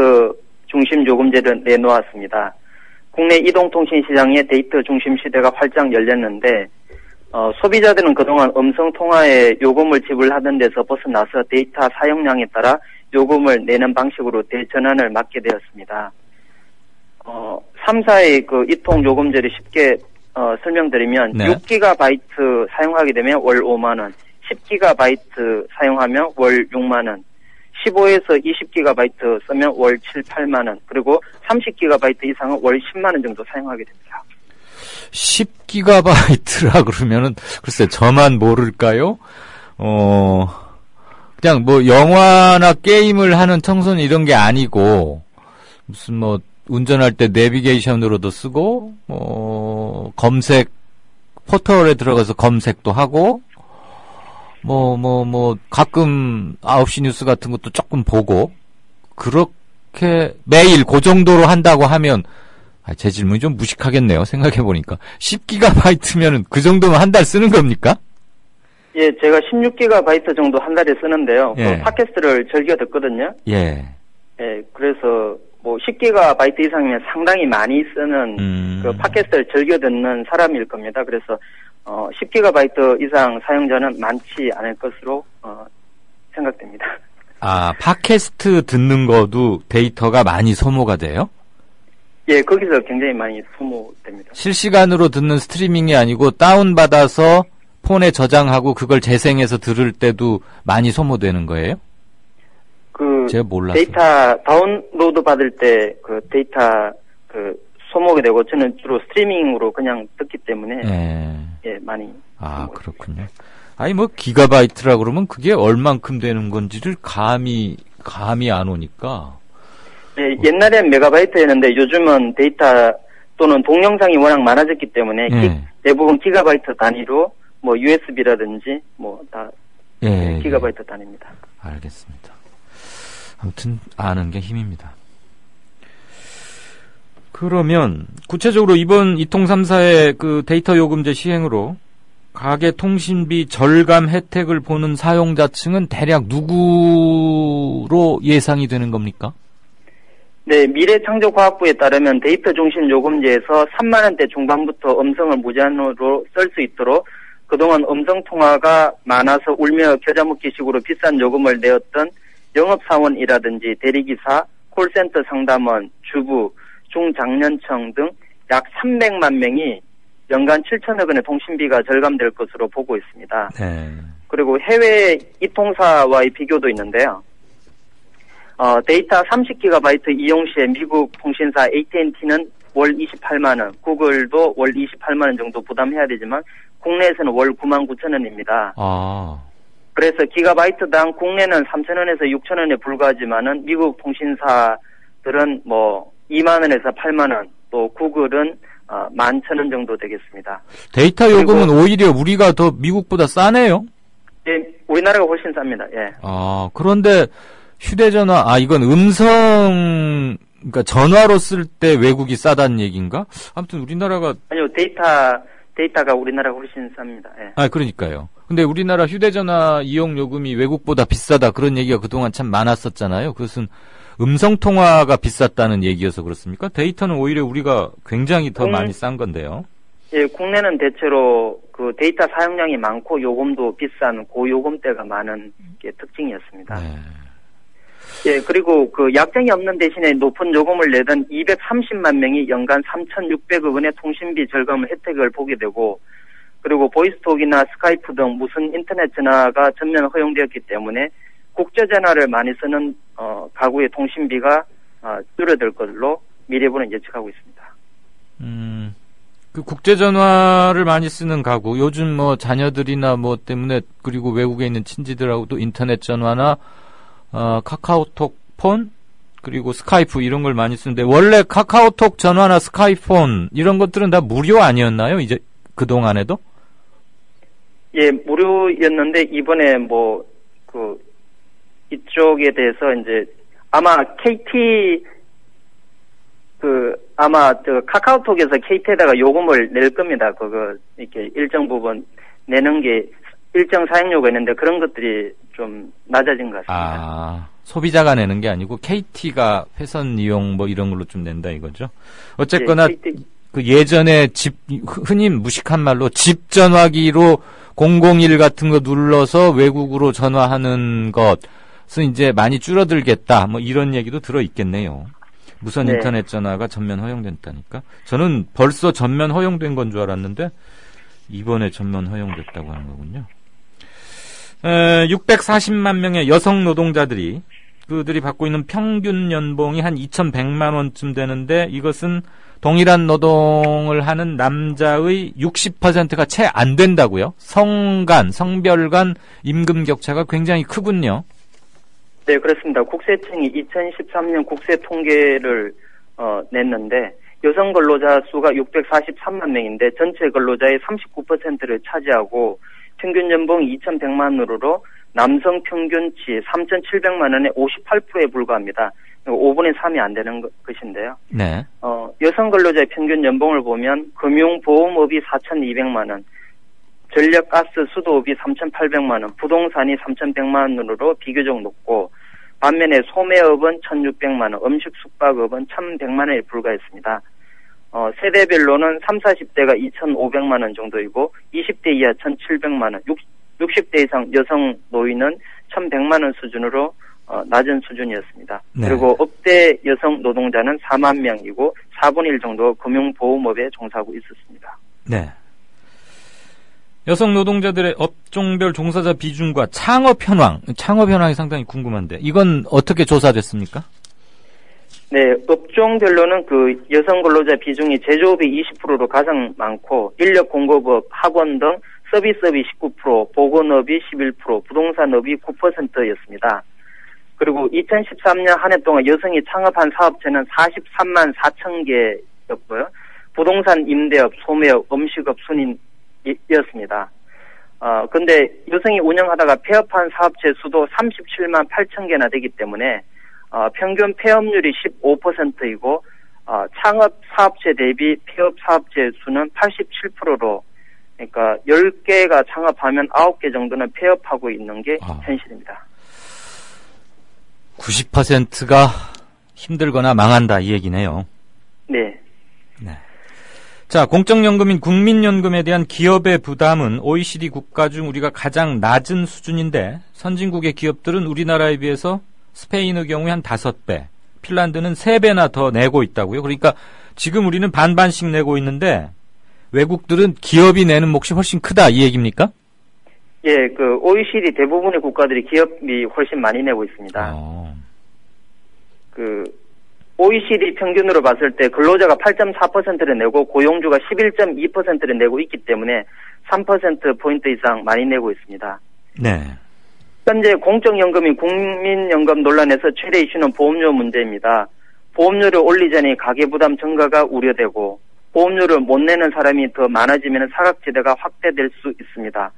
중심 요금제를 내놓았습니다. 국내 이동통신 시장의 데이터 중심 시대가 활짝 열렸는데 소비자들은 그동안 음성통화에 요금을 지불하던 데서 벗어나서 데이터 사용량에 따라 요금을 내는 방식으로 대전환을 맞게 되었습니다. 3사의 그 이통 요금제를 쉽게 설명드리면 네. 6GB 사용하게 되면 월 5만원, 10GB 사용하면 월 6만원, 15에서 20GB 쓰면 월 7, 8만원, 그리고 30GB 이상은 월 10만원 정도 사용하게 됩니다. 10GB라 그러면은 글쎄 저만 모를까요? 그냥 뭐 영화나 게임을 하는 청소년 이런 게 아니고 무슨 뭐 운전할 때 내비게이션으로도 쓰고 검색 포털에 들어가서 검색도 하고 가끔 9시 뉴스 같은 것도 조금 보고 그렇게 매일 그 정도로 한다고 하면 제 질문이 좀 무식하겠네요. 생각해보니까 10GB면은 그 정도면 한 달 쓰는 겁니까? 예, 제가 16GB 정도 한 달에 쓰는데요. 예. 그 팟캐스트를 즐겨 듣거든요. 예. 예, 그래서 뭐 10GB 이상이면 상당히 많이 쓰는 그 팟캐스트를 즐겨 듣는 사람일 겁니다. 그래서 10GB 이상 사용자는 많지 않을 것으로 생각됩니다. 팟캐스트 듣는 거도 데이터가 많이 소모가 돼요? 예, 거기서 굉장히 많이 소모됩니다. 실시간으로 듣는 스트리밍이 아니고 다운받아서 폰에 저장하고 그걸 재생해서 들을 때도 많이 소모되는 거예요? 제가 몰랐어요. 데이터 다운로드 받을 때 그 데이터 소모가 되고 저는 주로 스트리밍으로 그냥 듣기 때문에 예, 많이. 그렇군요. 아니 뭐 기가바이트라 그러면 그게 얼만큼 되는 건지를 감이 안 오니까. 예, 옛날엔 메가바이트였는데 요즘은 데이터 또는 동영상이 워낙 많아졌기 때문에 대부분 기가바이트 단위로 뭐 USB라든지 뭐 다 기가바이트 단위입니다. 알겠습니다. 아무튼 아는 게 힘입니다. 그러면 구체적으로 이번 이통 3사의 그 데이터 요금제 시행으로 가계 통신비 절감 혜택을 보는 사용자층은 대략 누구로 예상이 되는 겁니까? 네, 미래창조과학부에 따르면 데이터 중심 요금제에서 3만 원대 중반부터 음성을 무제한으로 쓸 수 있도록 그동안 음성 통화가 많아서 울며 겨자 먹기식으로 비싼 요금을 내었던 영업사원이라든지 대리기사, 콜센터 상담원, 주부, 중장년층 등 약 300만 명이 연간 7천억 원의 통신비가 절감될 것으로 보고 있습니다. 네. 그리고 해외 이통사와의 비교도 있는데요. 데이터 30GB 이용 시에 미국 통신사 AT&T는 월 28만 원, 구글도 월 28만 원 정도 부담해야 되지만 국내에서는 월 9만 9천 원입니다. 그래서 기가바이트당 국내는 3,000원에서 6,000원에 불과하지만은 미국 통신사들은 뭐 2만 원에서 8만 원, 또 구글은 11,000원 정도 되겠습니다. 데이터 요금은 오히려 우리가 더 미국보다 싸네요? 예, 우리나라가 훨씬 쌉니다. 예. 그런데 휴대전화, 이건 그러니까 전화로 쓸 때 외국이 싸다는 얘기인가? 아무튼 우리나라가. 아니요, 데이터가 우리나라가 훨씬 쌉니다. 예. 그러니까요. 근데 우리나라 휴대전화 이용 요금이 외국보다 비싸다 그런 얘기가 그동안 참 많았었잖아요. 그것은 음성통화가 비쌌다는 얘기여서 그렇습니까? 데이터는 오히려 우리가 굉장히 더 많이 싼 건데요. 예, 국내는 대체로 그 데이터 사용량이 많고 요금도 비싼 고요금대가 많은 게 특징이었습니다. 네. 예, 그리고 그 약정이 없는 대신에 높은 요금을 내던 230만 명이 연간 3,600억 원의 통신비 절감 혜택을 보게 되고, 그리고 보이스톡이나 스카이프 등 무선 인터넷 전화가 전면 허용되었기 때문에 국제전화를 많이 쓰는 가구의 통신비가 줄어들 걸로 미래부는 예측하고 있습니다. 그 국제전화를 많이 쓰는 가구, 요즘 뭐 자녀들이나 뭐 때문에, 그리고 외국에 있는 친지들하고도 인터넷 전화나 카카오톡 폰, 그리고 스카이프 이런 걸 많이 쓰는데, 원래 카카오톡 전화나 스카이폰 이런 것들은 다 무료 아니었나요? 이제 그동안에도? 예, 무료였는데 이번에 뭐 이쪽에 대해서 이제 아마 KT 아마 카카오톡에서 KT에다가 요금을 낼 겁니다. 그거 이렇게 일정 부분 내는 게 일정 사용료가 있는데 그런 것들이 좀 낮아진 것 같습니다. 소비자가 내는 게 아니고 KT가 회선 이용 뭐 이런 걸로 좀 낸다 이거죠. 어쨌거나 예, 그 예전에 흔히 무식한 말로 집 전화기로 001 같은 거 눌러서 외국으로 전화하는 것은 이제 많이 줄어들겠다. 뭐 이런 얘기도 들어 있겠네요. 무선 인터넷 전화가 전면 허용된다니까. 저는 벌써 전면 허용된 건 줄 알았는데 이번에 전면 허용됐다고 하는 거군요. 640만 명의 여성 노동자들이 그들이 받고 있는 평균 연봉이 한 2,100만 원쯤 되는데, 이것은 동일한 노동을 하는 남자의 60%가 채 안 된다고요? 성별 간 임금 격차가 굉장히 크군요. 네, 그렇습니다. 국세청이 2013년 국세 통계를 냈는데 여성 근로자 수가 643만 명인데 전체 근로자의 39%를 차지하고 평균 연봉이 2,100만 원으로 남성 평균치 3,700만 원의 58%에 불과합니다. 5분의 3이 안 되는 것인데요. 네. 여성 근로자의 평균 연봉을 보면 금융보험업이 4,200만 원, 전력가스 수도업이 3,800만 원, 부동산이 3,100만 원으로 비교적 높고, 반면에 소매업은 1,600만 원, 음식 숙박업은 1,100만 원에 불과했습니다. 세대별로는 30, 40대가 2,500만 원 정도이고 20대 이하 1,700만 원, 60대 이상 여성 노인은 1,100만 원 수준으로 낮은 수준이었습니다. 네. 그리고 업대 여성 노동자는 4만 명이고 4분의 1 정도 금융보험업에 종사하고 있었습니다. 네. 여성 노동자들의 업종별 종사자 비중과 창업 현황이 상당히 궁금한데 이건 어떻게 조사됐습니까? 네, 업종별로는 그 여성 근로자 비중이 제조업이 20%로 가장 많고 인력 공급업, 학원 등 서비스업이 19%, 보건업이 11%, 부동산업이 9%였습니다. 그리고 2013년 한 해 동안 여성이 창업한 사업체는 43만 4천 개였고요. 부동산 임대업, 소매업, 음식업 순이었습니다. 근데 여성이 운영하다가 폐업한 사업체 수도 37만 8천 개나 되기 때문에 평균 폐업률이 15%이고 창업 사업체 대비 폐업 사업체 수는 87%로, 그러니까 10개가 창업하면 9개 정도는 폐업하고 있는 게 현실입니다. 90%가 힘들거나 망한다 이 얘기네요. 네. 자, 공적연금인 국민연금에 대한 기업의 부담은 OECD 국가 중 우리가 가장 낮은 수준인데 선진국의 기업들은 우리나라에 비해서 스페인의 경우에 한 5배, 핀란드는 3배나 더 내고 있다고요. 그러니까 지금 우리는 반반씩 내고 있는데 외국들은 기업이 내는 몫이 훨씬 크다 이 얘기입니까? 예, 그 OECD 대부분의 국가들이 기업이 훨씬 많이 내고 있습니다. 그 OECD 평균으로 봤을 때 근로자가 8.4%를 내고 고용주가 11.2%를 내고 있기 때문에 3%포인트 이상 많이 내고 있습니다. 네. 현재 공적연금인 국민연금 논란에서 최대 이슈는 보험료 문제입니다. 보험료를 올리자니 가계부담 증가가 우려되고 보험료를 못 내는 사람이 더 많아지면 사각지대가 확대될 수 있습니다.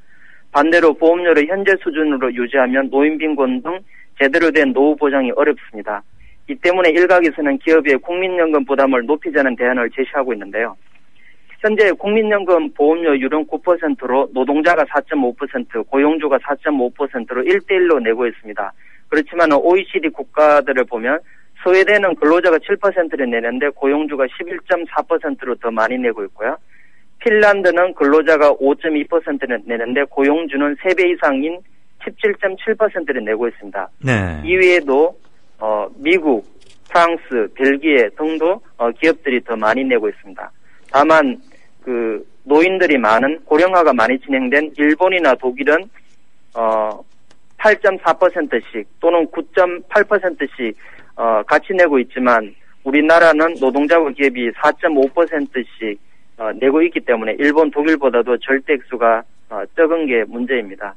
반대로 보험료를 현재 수준으로 유지하면 노인빈곤 등 제대로 된 노후 보장이 어렵습니다. 이 때문에 일각에서는 기업의 국민연금 부담을 높이자는 대안을 제시하고 있는데요. 현재 국민연금 보험료율은 9%로 노동자가 4.5%, 고용주가 4.5%로 1대1로 내고 있습니다. 그렇지만 OECD 국가들을 보면 스웨덴은 근로자가 7%를 내는데 고용주가 11.4%로 더 많이 내고 있고요. 핀란드는 근로자가 5.2%를 내는데 고용주는 3배 이상인 17.7%를 내고 있습니다. 네. 이외에도 미국, 프랑스, 벨기에 등도 기업들이 더 많이 내고 있습니다. 다만 그 노인들이 많은 고령화가 많이 진행된 일본이나 독일은 8.4%씩 또는 9.8%씩 같이 내고 있지만 우리나라는 노동자와 기업이 4.5%씩 내고 있기 때문에 일본, 독일보다도 절대액수가 적은 게 문제입니다.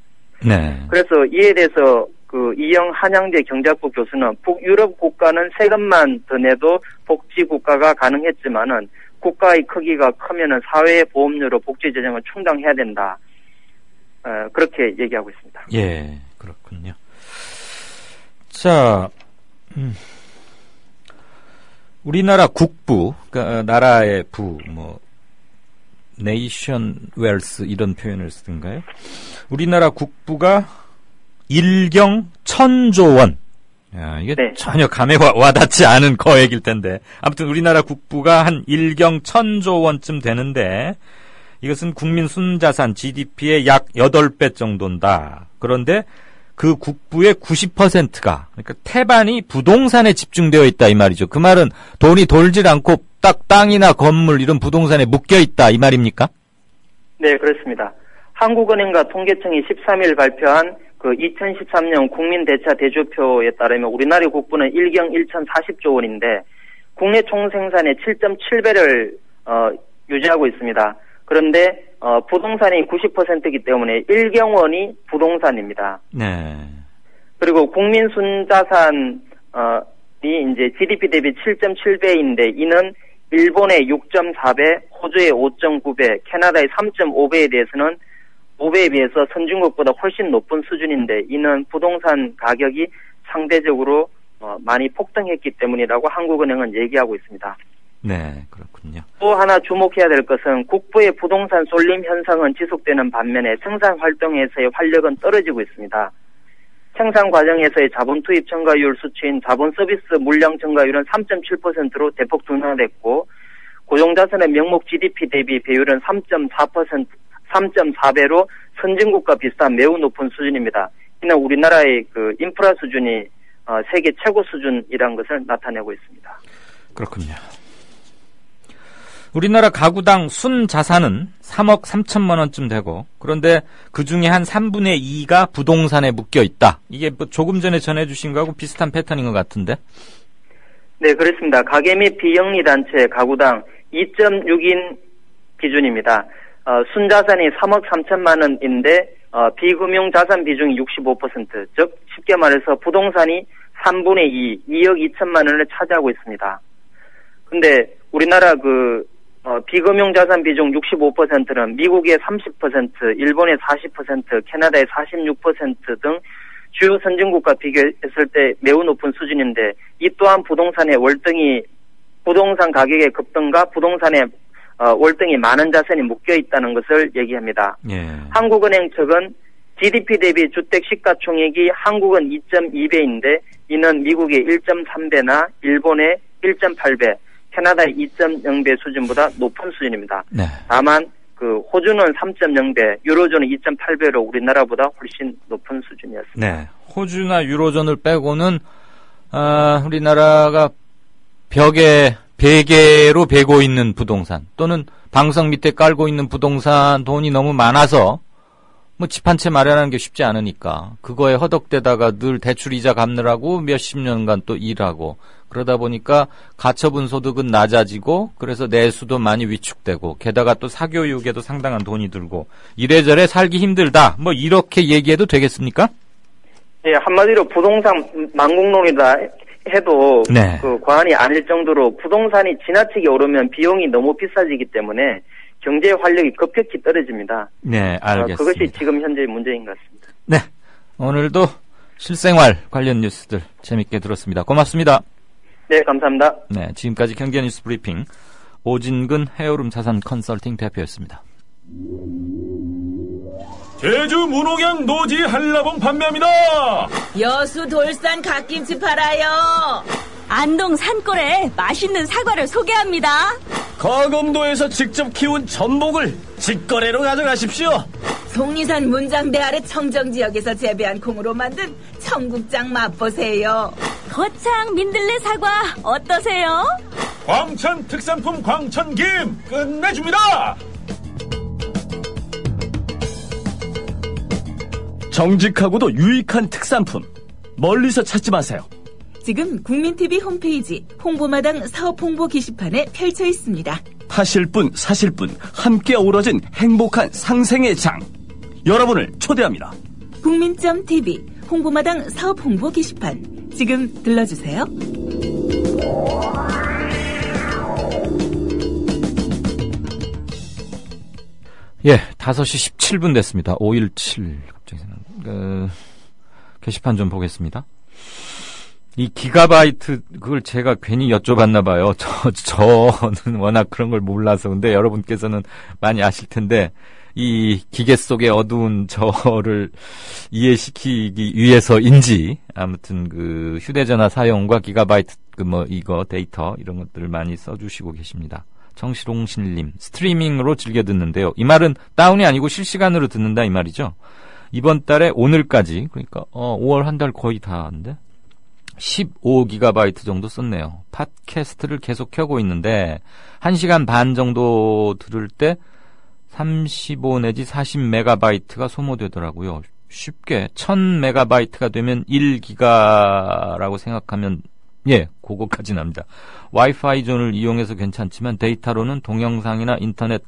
네. 그래서 이에 대해서 그 이영 한양대 경제학부 교수는 북유럽 국가는 세금만 더 내도 복지 국가가 가능했지만은 국가의 크기가 크면은 사회 보험료로 복지 재정을 충당해야 된다. 그렇게 얘기하고 있습니다. 예, 그렇군요. 자, 우리나라 국부, 그러니까 나라의 부, 네이션 웰스 이런 표현을 쓰던가요? 우리나라 국부가 1경 1000조 원. 야, 이게 네. 전혀 감에 와닿지 않은 거액일 텐데. 아무튼 우리나라 국부가 한 1경 1000조 원쯤 되는데 이것은 국민 순자산 GDP의 약 8배 정도인다. 그런데 그 국부의 90%가 그러니까 태반이 부동산에 집중되어 있다 이 말이죠. 그 말은 돈이 돌질 않고 딱 땅이나 건물 이런 부동산에 묶여 있다 이 말입니까? 네, 그렇습니다. 한국은행과 통계청이 13일 발표한 그 2013년 국민대차 대조표에 따르면 우리나라의 국부는 1경 1,040조 원인데 국내 총생산의 7.7배를 유지하고 있습니다. 그런데 부동산이 90%이기 때문에 1경원이 부동산입니다. 네. 그리고 국민 순자산이 이제 GDP 대비 7.7배인데 이는 일본의 6.4배, 호주의 5.9배, 캐나다의 3.5배에 대해서는 5배에 비해서 선진국보다 훨씬 높은 수준인데 이는 부동산 가격이 상대적으로 많이 폭등했기 때문이라고 한국은행은 얘기하고 있습니다. 네, 그렇군요. 또 하나 주목해야 될 것은 국부의 부동산 쏠림 현상은 지속되는 반면에 생산 활동에서의 활력은 떨어지고 있습니다. 생산 과정에서의 자본 투입 증가율 수치인 자본 서비스 물량 증가율은 3.7%로 대폭 둔화됐고 고용자산의 명목 GDP 대비 배율은 3.4배로 선진국과 비슷한 매우 높은 수준입니다. 이는 우리나라의 그 인프라 수준이 세계 최고 수준이라는 것을 나타내고 있습니다. 그렇군요. 우리나라 가구당 순자산은 3억 3천만 원쯤 되고 그런데 그중에 한 3분의 2가 부동산에 묶여 있다. 이게 뭐 조금 전에 전해주신 거하고 비슷한 패턴인 것 같은데. 네, 그렇습니다. 가계 및 비영리 단체 가구당 2.6인 기준입니다. 순자산이 3억 3천만 원인데 비금융 자산 비중이 65%, 즉 쉽게 말해서 부동산이 3분의 2, 2억 2천만 원을 차지하고 있습니다. 근데 우리나라 비금융 자산 비중 65%는 미국의 30%, 일본의 40%, 캐나다의 46% 등 주요 선진국과 비교했을 때 매우 높은 수준인데 이 또한 부동산 가격의 급등과 부동산의 월등히 많은 자산이 묶여 있다는 것을 얘기합니다. 예. 한국은행 측은 GDP 대비 주택 시가총액이 한국은 2.2배인데 이는 미국의 1.3배나 일본의 1.8배, 캐나다의 2.0배 수준보다 높은 수준입니다. 네. 다만 호주는 3.0배, 유로존은 2.8배로 우리나라보다 훨씬 높은 수준이었습니다. 네. 호주나 유로존을 빼고는 우리나라가 베개로 베고 있는 부동산 또는 방석 밑에 깔고 있는 부동산 돈이 너무 많아서 뭐 집 한 채 마련하는 게 쉽지 않으니까 그거에 허덕대다가 늘 대출이자 갚느라고 몇십 년간 또 일하고 그러다 보니까 가처분 소득은 낮아지고 그래서 내수도 많이 위축되고 게다가 또 사교육에도 상당한 돈이 들고 이래저래 살기 힘들다 뭐 이렇게 얘기해도 되겠습니까? 예, 한마디로 부동산 망국론이다 해도 네. 그 과언이 아닐 정도로 부동산이 지나치게 오르면 비용이 너무 비싸지기 때문에 경제 활력이 급격히 떨어집니다. 네, 알겠습니다. 그것이 지금 현재의 문제인 것 같습니다. 네, 오늘도 실생활 관련 뉴스들 재밌게 들었습니다. 고맙습니다. 네, 감사합니다. 네, 지금까지 경제뉴스 브리핑 오진근 헤어룸 자산 컨설팅 대표였습니다. 제주 문옥양 노지 한라봉 판매합니다. 여수 돌산 갓김치 팔아요. 안동 산골에 맛있는 사과를 소개합니다. 거금도에서 직접 키운 전복을 직거래로 가져가십시오. 속리산 문장대 아래 청정지역에서 재배한 콩으로 만든 청국장 맛보세요. 거창 민들레 사과 어떠세요? 광천 특산품 광천김 끝내줍니다. 정직하고도 유익한 특산품 멀리서 찾지 마세요. 지금 국민TV 홈페이지 홍보마당 사업 홍보 게시판에 펼쳐 있습니다. 파실 분 사실 분 함께 어우러진 행복한 상생의 장 여러분을 초대합니다. 국민.tv 홍보마당 사업 홍보 게시판 지금 들러주세요. 예, 5시 17분 됐습니다. 517 갑자기 게시판 좀 보겠습니다. 이 기가바이트 그걸 제가 괜히 여쭤봤나 봐요. 저는 워낙 그런 걸 몰라서. 근데 여러분께서는 많이 아실 텐데 이 기계 속의 어두운 저를 이해시키기 위해서인지 아무튼 그 휴대전화 사용과 기가바이트 이거 데이터 이런 것들을 많이 써주시고 계십니다. 정실홍신님 스트리밍으로 즐겨 듣는데요. 이 말은 다운이 아니고 실시간으로 듣는다 이 말이죠. 이번 달에 오늘까지 그러니까 5월 한 달 거의 다인데 15GB 정도 썼네요. 팟캐스트를 계속 켜고 있는데 1시간 반 정도 들을 때 35 내지 40MB가 소모되더라고요. 쉽게 1000MB가 되면 1기가라고 생각하면 그거까지 납니다. 와이파이 존을 이용해서 괜찮지만 데이터로는 동영상이나 인터넷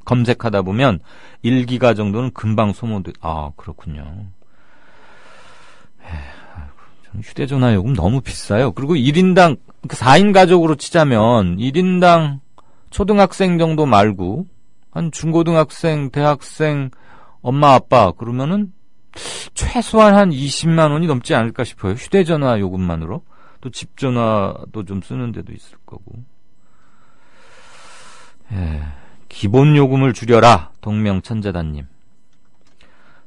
검색하다 보면 1기가 정도는 금방 그렇군요. 휴대전화 요금 너무 비싸요. 그리고 1인당 4인 가족으로 치자면 1인당 초등학생 정도 말고 한 중고등학생, 대학생, 엄마 아빠 그러면은 최소한 한 20만 원이 넘지 않을까 싶어요. 휴대전화 요금만으로. 또 집전화도 좀 쓰는 데도 있을 거고. 기본 요금을 줄여라. 동명천재단님.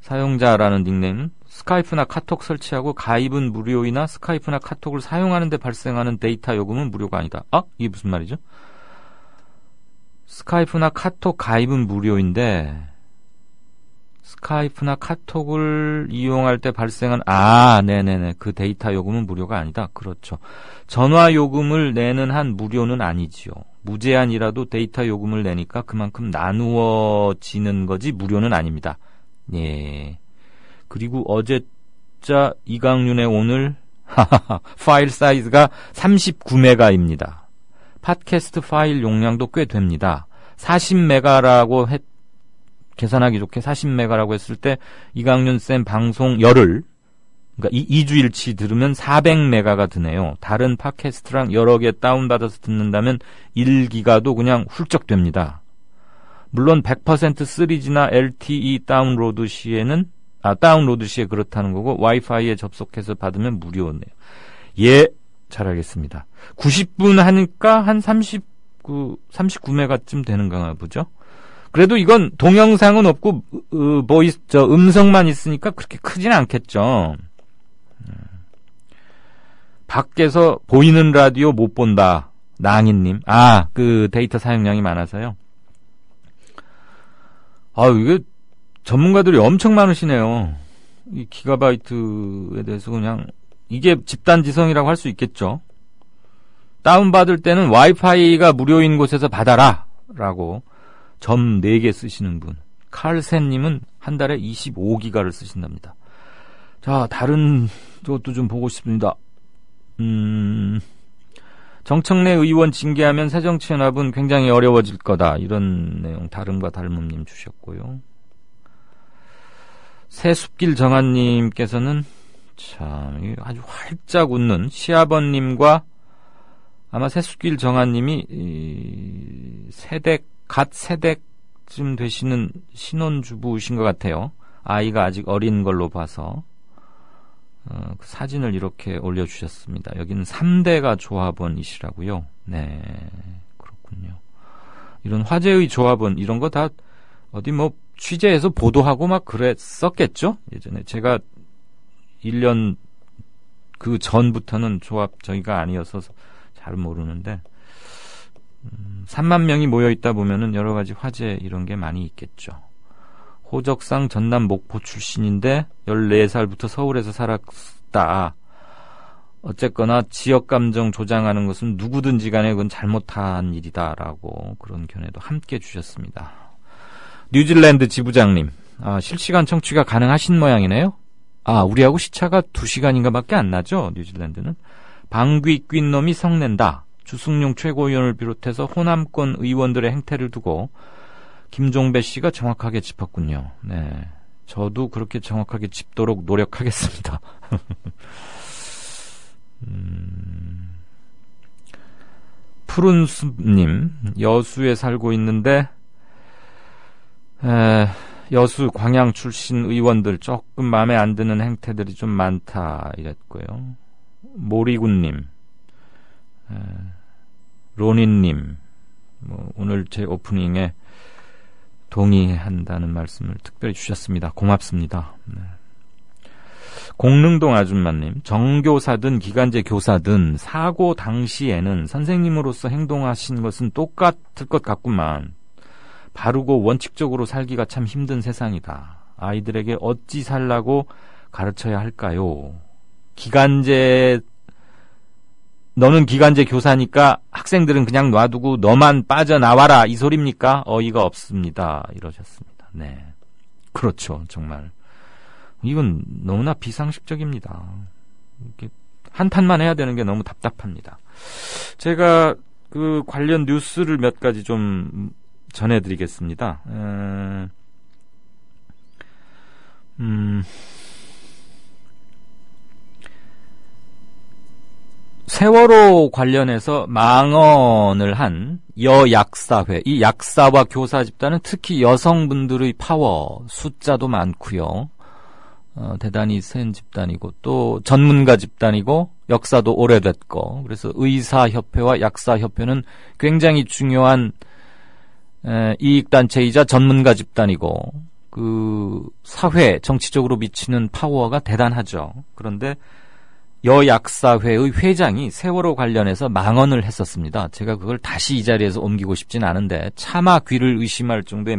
사용자라는 닉네임. 스카이프나 카톡 설치하고 가입은 무료이나 스카이프나 카톡을 사용하는 데 발생하는 데이터 요금은 무료가 아니다. 이게 무슨 말이죠? 스카이프나 카톡 가입은 무료인데 스카이프나 카톡을 이용할 때 발생한 네네네 그 데이터 요금은 무료가 아니다. 그렇죠. 전화 요금을 내는 한 무료는 아니지요. 무제한이라도 데이터 요금을 내니까 그만큼 나누어지는 거지 무료는 아닙니다. 예. 그리고 어제자 이강윤의 오늘 파일 사이즈가 39메가입니다. 팟캐스트 파일 용량도 꽤 됩니다. 40메가라고 계산하기 좋게 40메가라고 했을 때 이강윤 쌤 방송 열흘 그러니까 2주일치 들으면 400메가가 드네요. 다른 팟캐스트랑 여러 개 다운받아서 듣는다면 1기가도 그냥 훌쩍 됩니다. 물론 100% 3G나 LTE 다운로드 시에 그렇다는 거고 와이파이에 접속해서 받으면 무료네요. 예, 잘 알겠습니다. 90분 하니까 한 39메가쯤 되는가 보죠. 그래도 이건 동영상은 없고 음성만 있으니까 그렇게 크진 않겠죠. 밖에서 보이는 라디오 못 본다. 낭인님. 그 데이터 사용량이 많아서요. 이게 전문가들이 엄청 많으시네요. 이 기가바이트에 대해서 그냥 이게 집단지성이라고 할 수 있겠죠. 다운받을 때는 와이파이가 무료인 곳에서 받아라 라고 점 4개 쓰시는 분. 칼센님은 한 달에 25기가를 쓰신답니다. 자, 다른 것도 좀 보고 싶습니다. 정청래 의원 징계하면 새정치연합은 굉장히 어려워질 거다. 이런 내용 다름과 닮음님 주셨고요. 새숲길 정한님께서는 참 아주 활짝 웃는 시아버님과 아마 새숲길 정한님이 갓 세댁쯤 되시는 신혼주부이신 것 같아요. 아이가 아직 어린 걸로 봐서 그 사진을 이렇게 올려주셨습니다. 여기는 3대가 조합원이시라고요. 네, 그렇군요. 이런 화제의 조합원 이런 거 다 어디 뭐 취재해서 보도하고 막 그랬었겠죠? 예전에 제가 1년 그 전부터는 조합 저희가 아니어서 잘 모르는데 3만 명이 모여있다 보면은 여러 가지 화제 이런 게 많이 있겠죠. 호적상 전남 목포 출신인데 14살부터 서울에서 살았다. 어쨌거나 지역감정 조장하는 것은 누구든지 간에 그건 잘못한 일이다라고 그런 견해도 함께 주셨습니다. 뉴질랜드 지부장님, 실시간 청취가 가능하신 모양이네요. 우리하고 시차가 2시간인가 밖에 안 나죠, 뉴질랜드는. 방귀 낀 놈이 성낸다. 주승용 최고위원을 비롯해서 호남권 의원들의 행태를 두고 김종배 씨가 정확하게 짚었군요. 네, 저도 그렇게 정확하게 짚도록 노력하겠습니다. 푸른숲님, 여수에 살고 있는데 여수 광양 출신 의원들 조금 마음에 안 드는 행태들이 좀 많다 이랬고요. 모리군님, 로니님, 오늘 제 오프닝에 동의한다는 말씀을 특별히 주셨습니다. 고맙습니다. 네. 공릉동 아줌마님, 정교사든 기간제 교사든 사고 당시에는 선생님으로서 행동하신 것은 똑같을 것 같구만. 바르고 원칙적으로 살기가 참 힘든 세상이다. 아이들에게 어찌 살라고 가르쳐야 할까요? 너는 기간제 교사니까 학생들은 그냥 놔두고 너만 빠져나와라 이 소리입니까? 어이가 없습니다. 이러셨습니다. 네, 그렇죠. 정말 이건 너무나 비상식적입니다. 이렇게 한탄만 해야 되는 게 너무 답답합니다. 제가 그 관련 뉴스를 몇 가지 좀 전해드리겠습니다. 세월호 관련해서 망언을 한 여약사회, 이 약사와 교사 집단은 특히 여성분들의 파워, 숫자도 많고요. 대단히 센 집단이고 또 전문가 집단이고 역사도 오래됐고, 그래서 의사협회와 약사협회는 굉장히 중요한 이익단체이자 전문가 집단이고 그 사회 정치적으로 미치는 파워가 대단하죠. 그런데 여약사회의 회장이 세월호 관련해서 망언을 했었습니다. 제가 그걸 다시 이 자리에서 옮기고 싶진 않은데 차마 귀를 의심할 정도의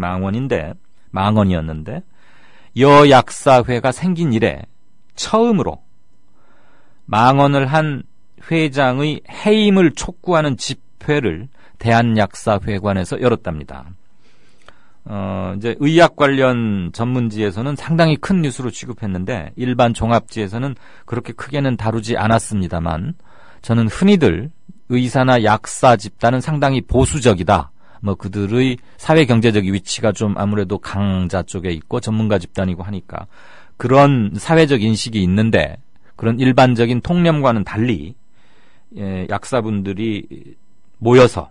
망언이었는데 여약사회가 생긴 이래 처음으로 망언을 한 회장의 해임을 촉구하는 집회를 대한약사회관에서 열었답니다. 이제 의학 관련 전문지에서는 상당히 큰 뉴스로 취급했는데 일반 종합지에서는 그렇게 크게는 다루지 않았습니다만 저는 흔히들 의사나 약사 집단은 상당히 보수적이다. 그들의 사회 경제적 위치가 좀 아무래도 강자 쪽에 있고 전문가 집단이고 하니까 그런 사회적 인식이 있는데 그런 일반적인 통념과는 달리 약사분들이 모여서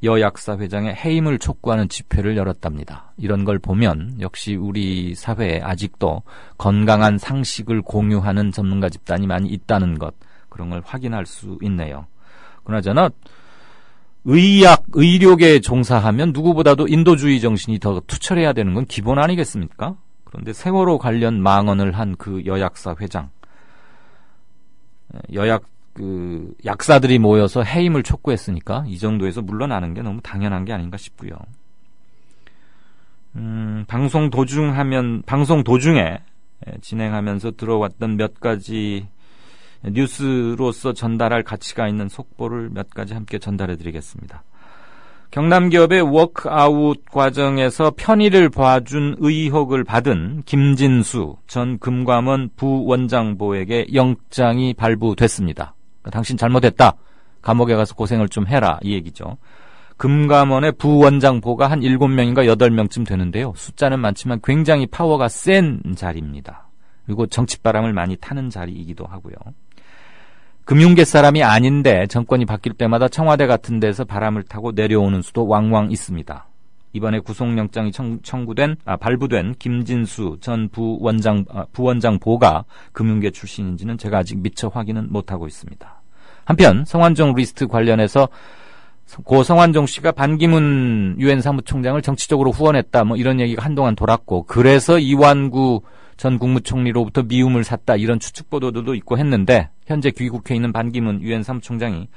여약사 회장의 해임을 촉구하는 집회를 열었답니다. 이런 걸 보면 역시 우리 사회에 아직도 건강한 상식을 공유하는 전문가 집단이 많이 있다는 것, 그런 걸 확인할 수 있네요. 그나저나 의료계에 종사하면 누구보다도 인도주의 정신이 더 투철해야 되는 건 기본 아니겠습니까? 그런데 세월호 관련 망언을 한 그 여약사 회장, 약사들이 모여서 해임을 촉구했으니까 이 정도에서 물러나는 게 너무 당연한 게 아닌가 싶고요. 방송 도중에 진행하면서 들어왔던 몇 가지 뉴스로서 전달할 가치가 있는 속보를 몇 가지 함께 전달해 드리겠습니다. 경남기업의 워크아웃 과정에서 편의를 봐준 의혹을 받은 김진수 전 금감원 부원장보에게 영장이 발부됐습니다. 당신 잘못했다. 감옥에 가서 고생을 좀 해라. 이 얘기죠. 금감원의 부원장보가 한 7명인가 8명쯤 되는데요. 숫자는 많지만 굉장히 파워가 센 자리입니다. 그리고 정치바람을 많이 타는 자리이기도 하고요. 금융계 사람이 아닌데 정권이 바뀔 때마다 청와대 같은 데서 바람을 타고 내려오는 수도 왕왕 있습니다. 이번에 구속영장이 발부된 김진수 전 부원장 보가 금융계 출신인지는 제가 아직 미처 확인은 못하고 있습니다. 한편 성완종 리스트 관련해서 고 성완종 씨가 반기문 유엔 사무총장을 정치적으로 후원했다 이런 얘기가 한동안 돌았고 그래서 이완구 전 국무총리로부터 미움을 샀다 이런 추측 보도들도 있고 했는데 현재 귀국해 있는 반기문 유엔 사무총장이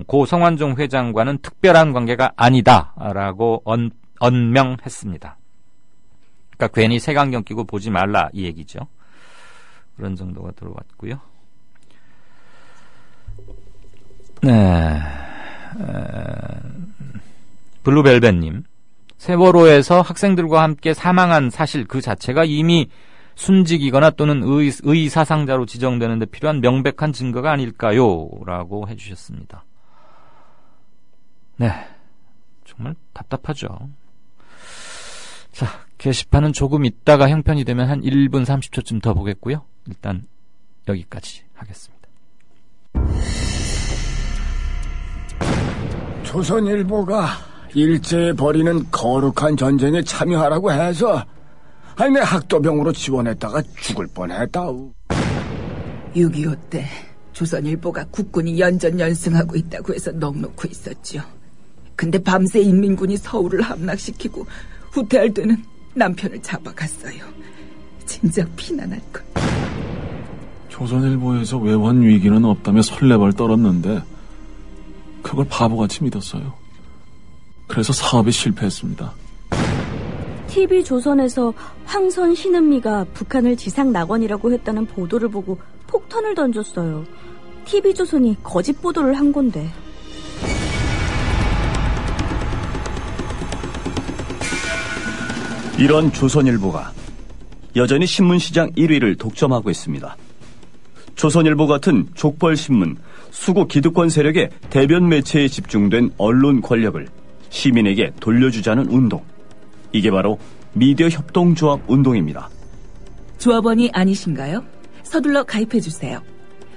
고 성완종 회장과는 특별한 관계가 아니다라고 언명했습니다. 그러니까 괜히 색안경 끼고 보지 말라 이 얘기죠. 그런 정도가 들어왔고요. 네, 블루벨벳님, 세월호에서 학생들과 함께 사망한 사실 그 자체가 이미 순직이거나 또는 의사상자로 지정되는 데 필요한 명백한 증거가 아닐까요? 라고 해주셨습니다. 네, 정말 답답하죠. 자, 게시판은 조금 있다가 형편이 되면 한 1분 30초쯤 더 보겠고요. 일단 여기까지 하겠습니다. 조선일보가 일제에 벌이는 거룩한 전쟁에 참여하라고 해서 내 학도병으로 지원했다가 죽을 뻔했다우. 6.25 때 조선일보가 국군이 연전연승하고 있다고 해서 넋놓고 있었죠. 근데 밤새 인민군이 서울을 함락시키고 후퇴할 때는 남편을 잡아갔어요. 진작 피난할 걸. 조선일보에서 외환 위기는 없다며 설레발 떨었는데 그걸 바보같이 믿었어요. 그래서 사업에 실패했습니다. TV조선에서 황선 신은미가 북한을 지상낙원이라고 했다는 보도를 보고 폭탄을 던졌어요. TV조선이 거짓 보도를 한 건데. 이런 조선일보가 여전히 신문시장 1위를 독점하고 있습니다. 조선일보 같은 족벌신문, 수구 기득권 세력의 대변 매체에 집중된 언론 권력을 시민에게 돌려주자는 운동. 이게 바로 미디어 협동조합 운동입니다. 조합원이 아니신가요? 서둘러 가입해주세요.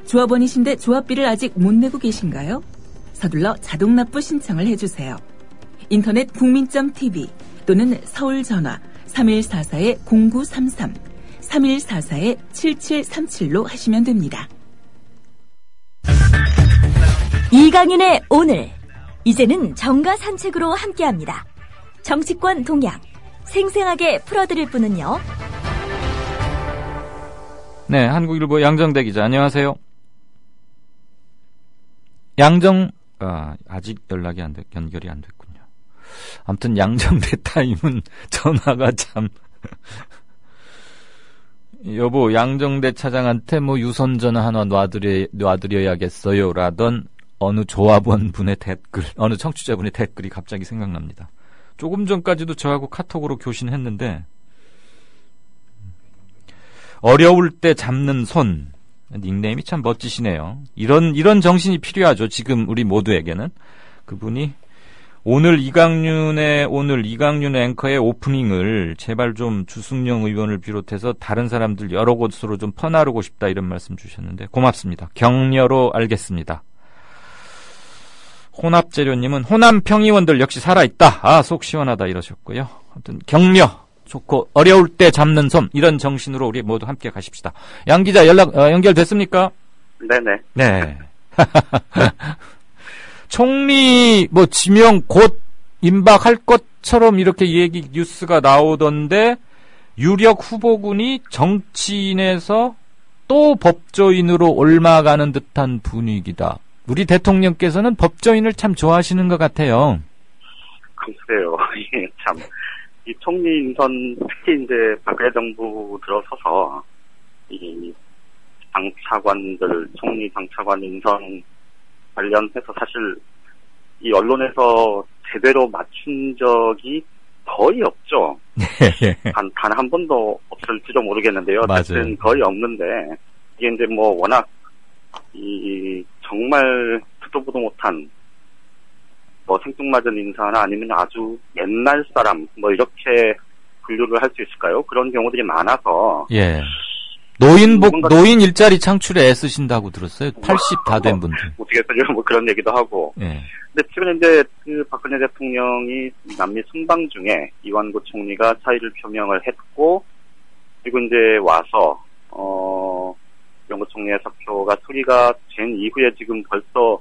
조합원이신데 조합비를 아직 못 내고 계신가요? 서둘러 자동납부 신청을 해주세요. 인터넷 국민.tv 또는 서울전화 3144-0933, 3144-7737로 하시면 됩니다. 이강윤의 오늘, 이제는 정가 산책으로 함께합니다. 정치권 동향, 생생하게 풀어드릴 분은요. 네, 한국일보 양정대 기자, 안녕하세요. 아직 연결이 안 됐군요. 아무튼 양정대 타임은 전화가 참 여보 양정대 차장한테 유선 전화 하나 놔드려야겠어요 라던 어느 조합원 분의 댓글, 어느 청취자분의 댓글이 갑자기 생각납니다. 조금 전까지도 저하고 카톡으로 교신했는데 어려울 때 잡는 손, 닉네임이 참 멋지시네요. 이런 정신이 필요하죠. 지금 우리 모두에게는. 그분이 오늘 이강윤 앵커의 오프닝을 제발 좀 주승용 의원을 비롯해서 다른 사람들 여러 곳으로 좀 퍼나르고 싶다 이런 말씀 주셨는데 고맙습니다. 격려로 알겠습니다. 혼합재료님은 호남 평의원들 역시 살아있다. 속 시원하다 이러셨고요. 아무튼 격려 좋고 어려울 때 잡는 손 이런 정신으로 우리 모두 함께 가십시다. 양 기자 연결됐습니까? 네네. 네. 총리 지명 곧 임박할 것처럼 이렇게 뉴스가 나오던데 유력 후보군이 정치인에서 또 법조인으로 옮아가는 듯한 분위기다. 우리 대통령께서는 법조인을 참 좋아하시는 것 같아요. 글쎄요. 참 이 총리 인선, 특히 이제 박근혜 정부 들어서서 이 당차관들, 총리 당차관 인선 관련해서 사실 이 언론에서 제대로 맞춘 적이 거의 없죠. 단 한 번도 없을지도 모르겠는데요. 어쨌든 거의 없는데, 이게 이제 뭐 워낙 이 정말 듣도 보도 못한 뭐 생뚱맞은 인사나 아니면 아주 옛날 사람 뭐 이렇게 분류를 할 수 있을까요? 그런 경우들이 많아서. 예. 노인 일자리 창출에 애쓰신다고 들었어요. 80 다 된 분들. 어떻겠어요? 뭐 그런 얘기도 하고. 예. 근데 최근에 이제 그 박근혜 대통령이 남미 순방 중에 이완구 총리가 사의를 표명을 했고, 그리고 이제 와서 이완구 총리의 사표가 수리가 된 이후에 지금 벌써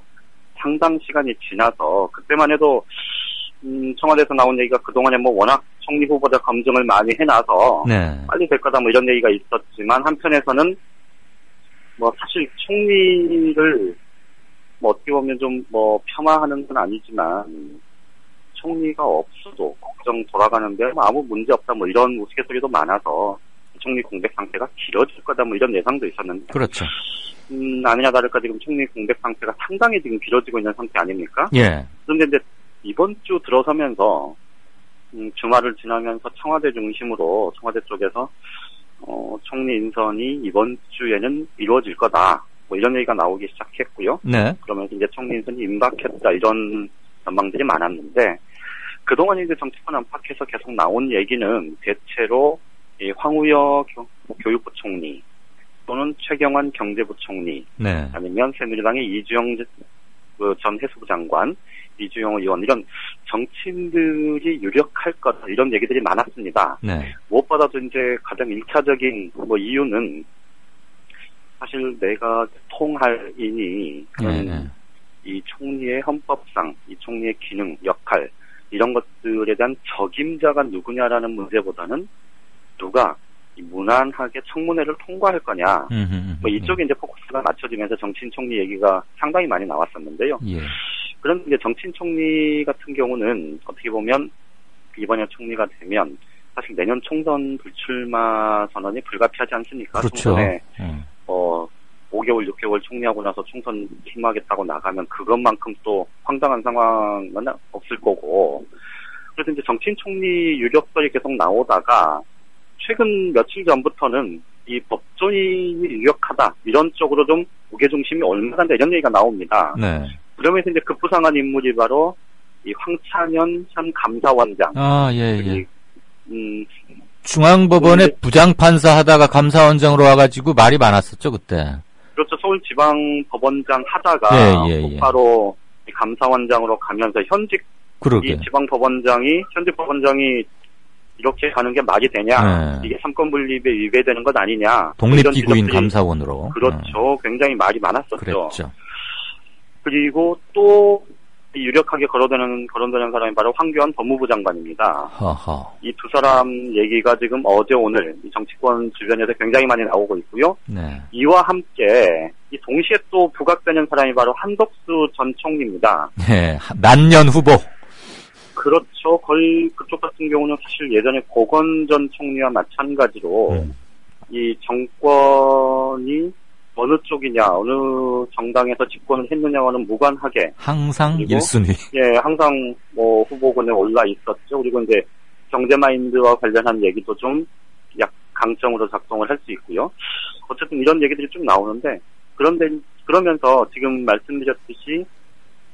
상당 시간이 지나서 그때만 해도 청와대에서 나온 얘기가 그동안에 뭐 워낙 총리 후보자 검증을 많이 해놔서 네. 빨리 될 거다 뭐 이런 얘기가 있었지만 한편에서는 뭐 사실 총리를 뭐 어떻게 보면 좀 뭐 폄하하는 건 아니지만 총리가 없어도 국정 돌아가는데 뭐 아무 문제 없다 뭐 이런 우스갯소리도 많아서 총리 공백 상태가 길어질 거다 뭐 이런 예상도 있었는데 그렇죠. 아니냐 다를까 지금 총리 공백 상태가 상당히 지금 길어지고 있는 상태 아닙니까? 예. 그런데 이제 이번 주 들어서면서 주말을 지나면서 청와대 중심으로 청와대 쪽에서 총리 인선이 이번 주에는 이루어질 거다. 뭐 이런 얘기가 나오기 시작했고요. 네. 그러면서 이제 총리 인선이 임박했다 이런 전망들이 많았는데 그동안 이제 정치권 안팎에서 계속 나온 얘기는 대체로 이 황우여 교육부 총리 또는 최경환 경제부총리 네. 아니면 새누리당의 이주영 전 해수부 장관 이주영 의원 이런 정치인들이 유력할 거다 이런 얘기들이 많았습니다. 네. 무엇보다도 이제 가장 1차적인 뭐 이유는 사실 내가 통할인이 이 총리의 헌법상 이 총리의 기능 역할 이런 것들에 대한 적임자가 누구냐라는 문제보다는 누가 무난하게 청문회를 통과할 거냐 뭐 이쪽에 이제 포커스가 맞춰지면서 정치인 총리 얘기가 상당히 많이 나왔었는데요. 예. 그런 이제 정치인 총리 같은 경우는 어떻게 보면 이번에 총리가 되면 사실 내년 총선 불출마 선언이 불가피하지 않습니까? 그렇죠. 총선에 5개월, 6개월 총리하고 나서 총선 출마하겠다고 나가면 그것만큼 또 황당한 상황은 없을 거고. 그래서 이제 정치인 총리 유력설이 계속 나오다가 최근 며칠 전부터는 이 법조인이 유력하다 이런 쪽으로 좀 무게중심이 올라간다 이런 얘기가 나옵니다. 네. 그러면서 이제 급부상한 인물이 바로 이 황찬현 전 감사원장. 아, 예. 중앙법원에 부장판사 하다가 감사원장으로 와가지고 말이 많았었죠, 그때. 그렇죠. 서울지방법원장 하다가 곧바로 감사원장으로 가면서 현직 이 지방법원장이 현직 법원장이 이렇게 가는 게 말이 되냐? 이게 삼권분립에 위배되는 것 아니냐? 독립기구인 감사원으로. 그렇죠. 굉장히 말이 많았었죠. 그랬죠. 그리고 또 유력하게 거론되는 사람이 바로 황교안 법무부 장관입니다. 이 두 사람 얘기가 지금 어제 오늘 이 정치권 주변에서 굉장히 많이 나오고 있고요. 네. 이와 함께 이 동시에 또 부각되는 사람이 바로 한덕수 전 총리입니다. 네, 만년 후보. 그렇죠. 거의 그쪽 같은 경우는 사실 예전에 고건 전 총리와 마찬가지로 이 정권이 어느 쪽이냐, 어느 정당에서 집권을 했느냐와는 무관하게 항상 1순위. 예, 항상 뭐 후보군에 올라 있었죠. 그리고 이제 경제 마인드와 관련한 얘기도 좀 약 강점으로 작동을 할 수 있고요. 어쨌든 이런 얘기들이 쭉 나오는데 그러면서 지금 말씀드렸듯이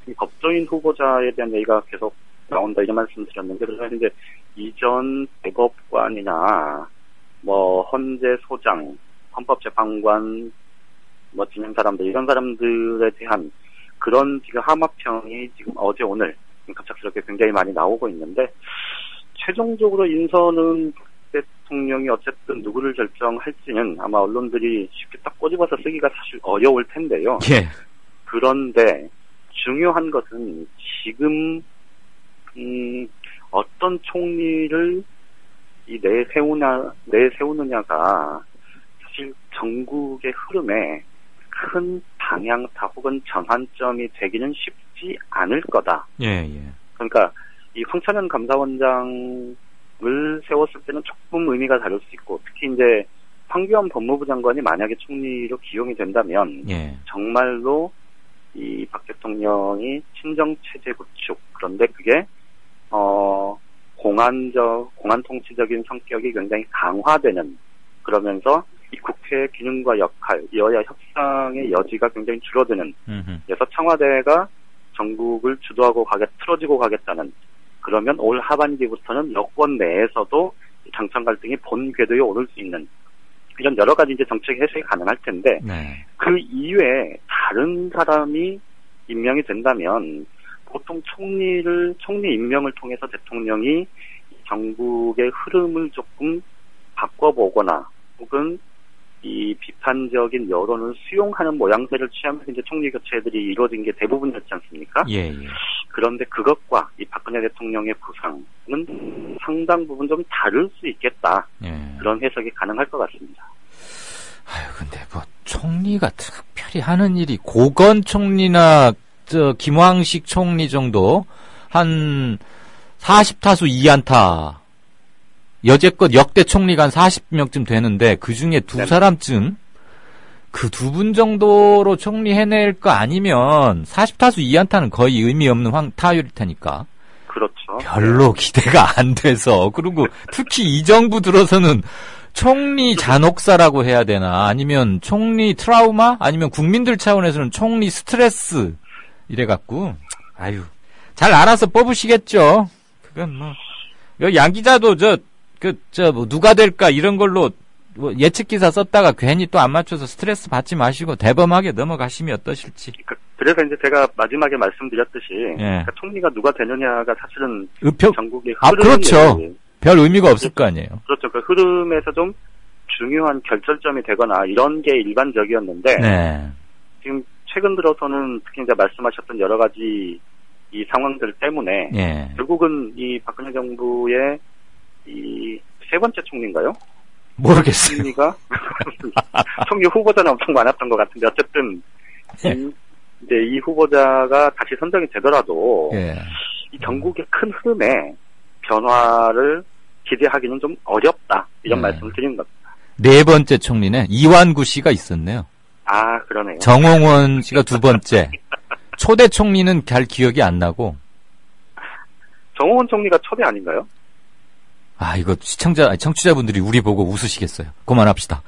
이 법조인 후보자에 대한 얘기가 계속 나온다 이런 말씀 드렸는데 그래서 이제 이전 대법관이나 뭐 헌재 소장, 헌법재판관 뭐 지낸 사람들 이런 사람들에 대한 그런 지금 하마평이 지금 어제 오늘 갑작스럽게 굉장히 많이 나오고 있는데 최종적으로 인선은 대통령이 어쨌든 누구를 결정할지는 아마 언론들이 쉽게 딱 꼬집어서 쓰기가 사실 어려울 텐데요. 예. 그런데 중요한 것은 지금 어떤 총리를 내세우느냐가 사실 전국의 흐름에 큰 방향타 혹은 전환점이 되기는 쉽지 않을 거다. 예. 그러니까 이 황찬현 감사원장 세웠을 때는 조금 의미가 다를 수 있고, 특히 이제 황교안 법무부 장관이 만약에 총리로 기용이 된다면 예. 정말로 이 박 대통령이 친정 체제 구축, 그런데 그게 공안 통치적인 성격이 굉장히 강화되는, 그러면서 이 국회의 기능과 역할, 여야 협상의 여지가 굉장히 줄어드는, 그래서 청와대가 전국을 주도하고 틀어지고 가겠다는, 그러면 올 하반기부터는 여권 내에서도 당청 갈등이 본 궤도에 오를 수 있는 이런 여러 가지 이제 정책 해석이 가능할 텐데, 네. 그 이외에 다른 사람이 임명이 된다면 보통 총리 임명을 통해서 대통령이 정국의 흐름을 조금 바꿔보거나 혹은 이 비판적인 여론을 수용하는 모양새를 취하면서 이제 총리 교체들이 이루어진 게 대부분이었지 않습니까? 예. 그런데 그것과 이 박근혜 대통령의 부상은 상당 부분 좀 다를 수 있겠다. 예. 그런 해석이 가능할 것 같습니다. 근데 뭐 총리가 특별히 하는 일이 고건 총리나 김황식 총리 정도 한 40타수 2안타. 여태껏 역대 총리가 한 40명쯤 되는데 그 중에 두 사람쯤 그 두 분 정도로 총리 해낼 거 아니면 40타수 2안타는 거의 의미 없는 타율일 테니까. 그렇죠. 별로 기대가 안 돼서. 그리고 특히 이 정부 들어서는 총리 잔혹사라고 해야 되나, 아니면 총리 트라우마, 아니면 국민들 차원에서는 총리 스트레스 이래갖고 잘 알아서 뽑으시겠죠. 그건 뭐 양 기자도 뭐 누가 될까 이런 걸로 뭐 예측 기사 썼다가 괜히 또 안 맞춰서 스트레스 받지 마시고 대범하게 넘어가시면 어떠실지. 그래서 이제 제가 마지막에 말씀드렸듯이 예. 그러니까 총리가 누가 되느냐가 사실은 전국의 그렇죠. 별 의미가 없을 거 아니에요. 그렇죠. 그 흐름에서 좀 중요한 결절점이 되거나 이런 게 일반적이었는데 네. 지금 최근 들어서는 특히 이제 말씀하셨던 여러 가지 이 상황들 때문에 예. 결국은 이 박근혜 정부의 이 세 번째 총리인가요? 모르겠어요. 총리가 총리 후보자는 엄청 많았던 것 같은데 어쨌든 이제 이 후보자가 다시 선정이 되더라도 예. 이 전국의 큰 흐름에 변화를 기대하기는 좀 어렵다 이런 말씀을 드리는 겁니다. 네 번째 총리네 이완구 씨가 있었네요. 아 그러네요. 정홍원 씨가 두 번째. 초대 총리는 잘 기억이 안 나고. 정홍원 총리가 초대 아닌가요? 이거 청취자분들이 우리 보고 웃으시겠어요. 그만합시다.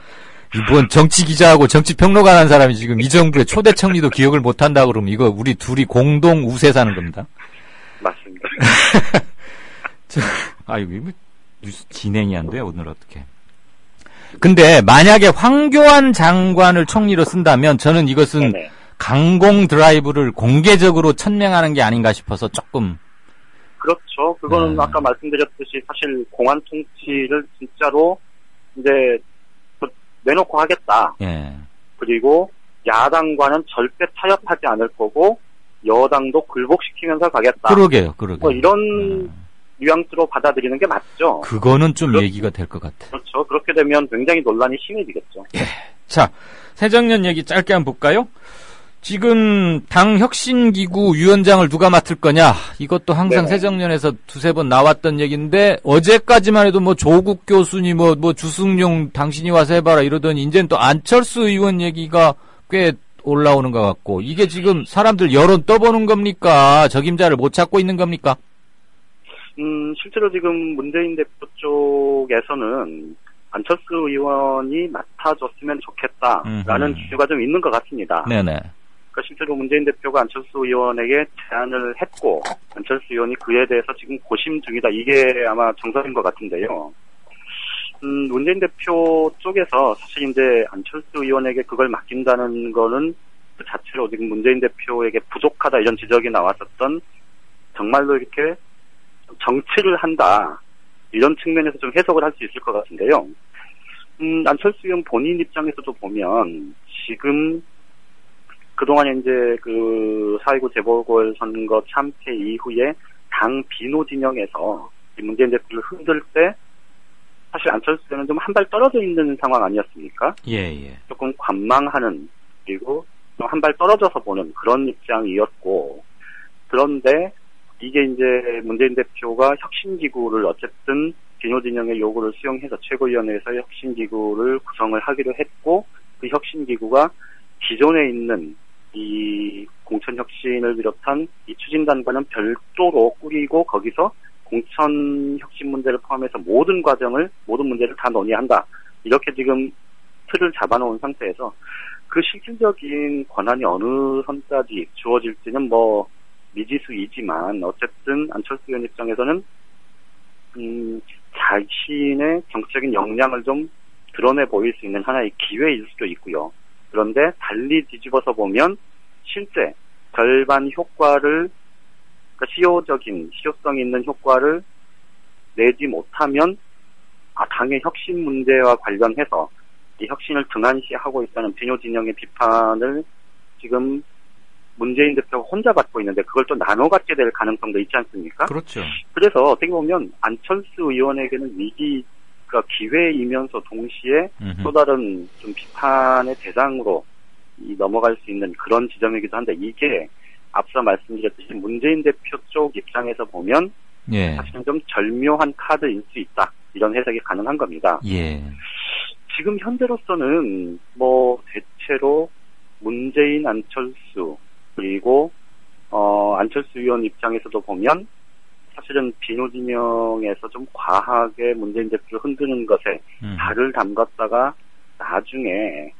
이번 정치 기자하고 정치 평론가라는 사람이 지금 이 정부의 초대 총리도 기억을 못 한다 그러면 이거 우리 둘이 공동 우세 사는 겁니다. 맞습니다. 이거 뉴스 진행이 안 돼, 오늘 어떻게. 근데 만약에 황교안 장관을 총리로 쓴다면 저는 이것은 네네. 강공 드라이브를 공개적으로 천명하는 게 아닌가 싶어서 조금. 그렇죠. 그거는 아까 말씀드렸듯이 사실 공안 통치를 진짜로 이제 내놓고 하겠다. 예. 그리고 야당과는 절대 타협하지 않을 거고 여당도 굴복시키면서 가겠다. 그러게요. 뭐 이런 뉘앙스로 받아들이는 게 맞죠. 그거는 좀 얘기가 될 것 같아요. 그렇죠. 그렇게 되면 굉장히 논란이 심해지겠죠. 자, 새정년 얘기 짧게 한번 볼까요? 지금 당 혁신기구 위원장을 누가 맡을 거냐? 이것도 항상 네네. 새정년에서 두세 번 나왔던 얘기인데 어제까지만 해도 뭐 조국 교수니 뭐 주승용 당신이 와서 해봐라 이러더니 이제는 또 안철수 의원 얘기가 꽤 올라오는 것 같고 이게 지금 사람들 여론 떠보는 겁니까? 적임자를 못 찾고 있는 겁니까? 실제로 지금 문재인 대표 쪽에서는 안철수 의원이 맡아줬으면 좋겠다라는 기류가 좀 있는 것 같습니다. 네네. 그러니까 실제로 문재인 대표가 안철수 의원에게 제안을 했고 안철수 의원이 그에 대해서 지금 고심 중이다. 이게 아마 정설인 것 같은데요. 문재인 대표 쪽에서 사실 이제 안철수 의원에게 그걸 맡긴다는 거는 그 자체로 지금 문재인 대표에게 부족하다 이런 지적이 나왔었던 정말로 이렇게 정치를 한다. 이런 측면에서 좀 해석을 할 수 있을 것 같은데요. 안철수 의원 본인 입장에서도 보면 지금 그동안에 이제 그 4.19 재보궐선거 참패 이후에 당 비노 진영에서 문재인 대표를 흔들 때 사실 안철수 의원은 좀 한 발 떨어져 있는 상황 아니었습니까? 예. 조금 관망하는 그리고 좀 한 발 떨어져서 보는 그런 입장이었고 그런데 이게 이제 문재인 대표가 혁신기구를 어쨌든 비뇨 진영의 요구를 수용해서 최고위원회에서 혁신기구를 구성을 하기로 했고, 그 혁신기구가 기존에 있는 이 공천혁신을 비롯한 이 추진단과는 별도로 꾸리고 거기서 공천혁신 문제를 포함해서 모든 문제를 다 논의한다. 이렇게 지금 틀을 잡아놓은 상태에서 그 실질적인 권한이 어느 선까지 주어질지는 뭐 미지수이지만 어쨌든 안철수 의원 입장에서는 자신의 정치적인 역량을 좀 드러내 보일 수 있는 하나의 기회일 수도 있고요. 그런데 달리 뒤집어서 보면 실제 절반 효과를, 그러니까 실효성 있는 효과를 내지 못하면 당의 혁신 문제와 관련해서 이 혁신을 등한시하고 있다는 비뇨 진영의 비판을 지금 문재인 대표가 혼자 받고 있는데 그걸 또 나눠 갖게 될 가능성도 있지 않습니까? 그렇죠. 그래서 어떻게 보면 안철수 의원에게는 위기가 기회이면서 동시에 또 다른 좀 비판의 대상으로 넘어갈 수 있는 그런 지점이기도 한데, 이게 앞서 말씀드렸듯이 문재인 대표 쪽 입장에서 보면 예. 사실은 좀 절묘한 카드일 수 있다, 이런 해석이 가능한 겁니다. 예. 지금 현재로서는 뭐 대체로 문재인, 안철수, 그리고 안철수 의원 입장에서도 보면 사실은 비뇨 진영에서 좀 과하게 문재인 대표를 흔드는 것에 발을 담갔다가 나중에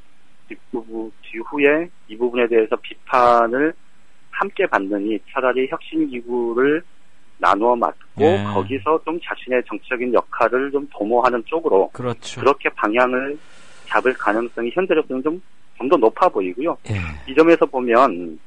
뒤후에 이 부분에 대해서 비판을 함께 받느니 차라리 혁신기구를 나누어 맡고 예. 거기서 좀 자신의 정치적인 역할을 좀 도모하는 쪽으로, 그렇죠. 그렇게 방향을 잡을 가능성이 현재로서는 좀 더 높아 보이고요. 예. 이 점에서 보면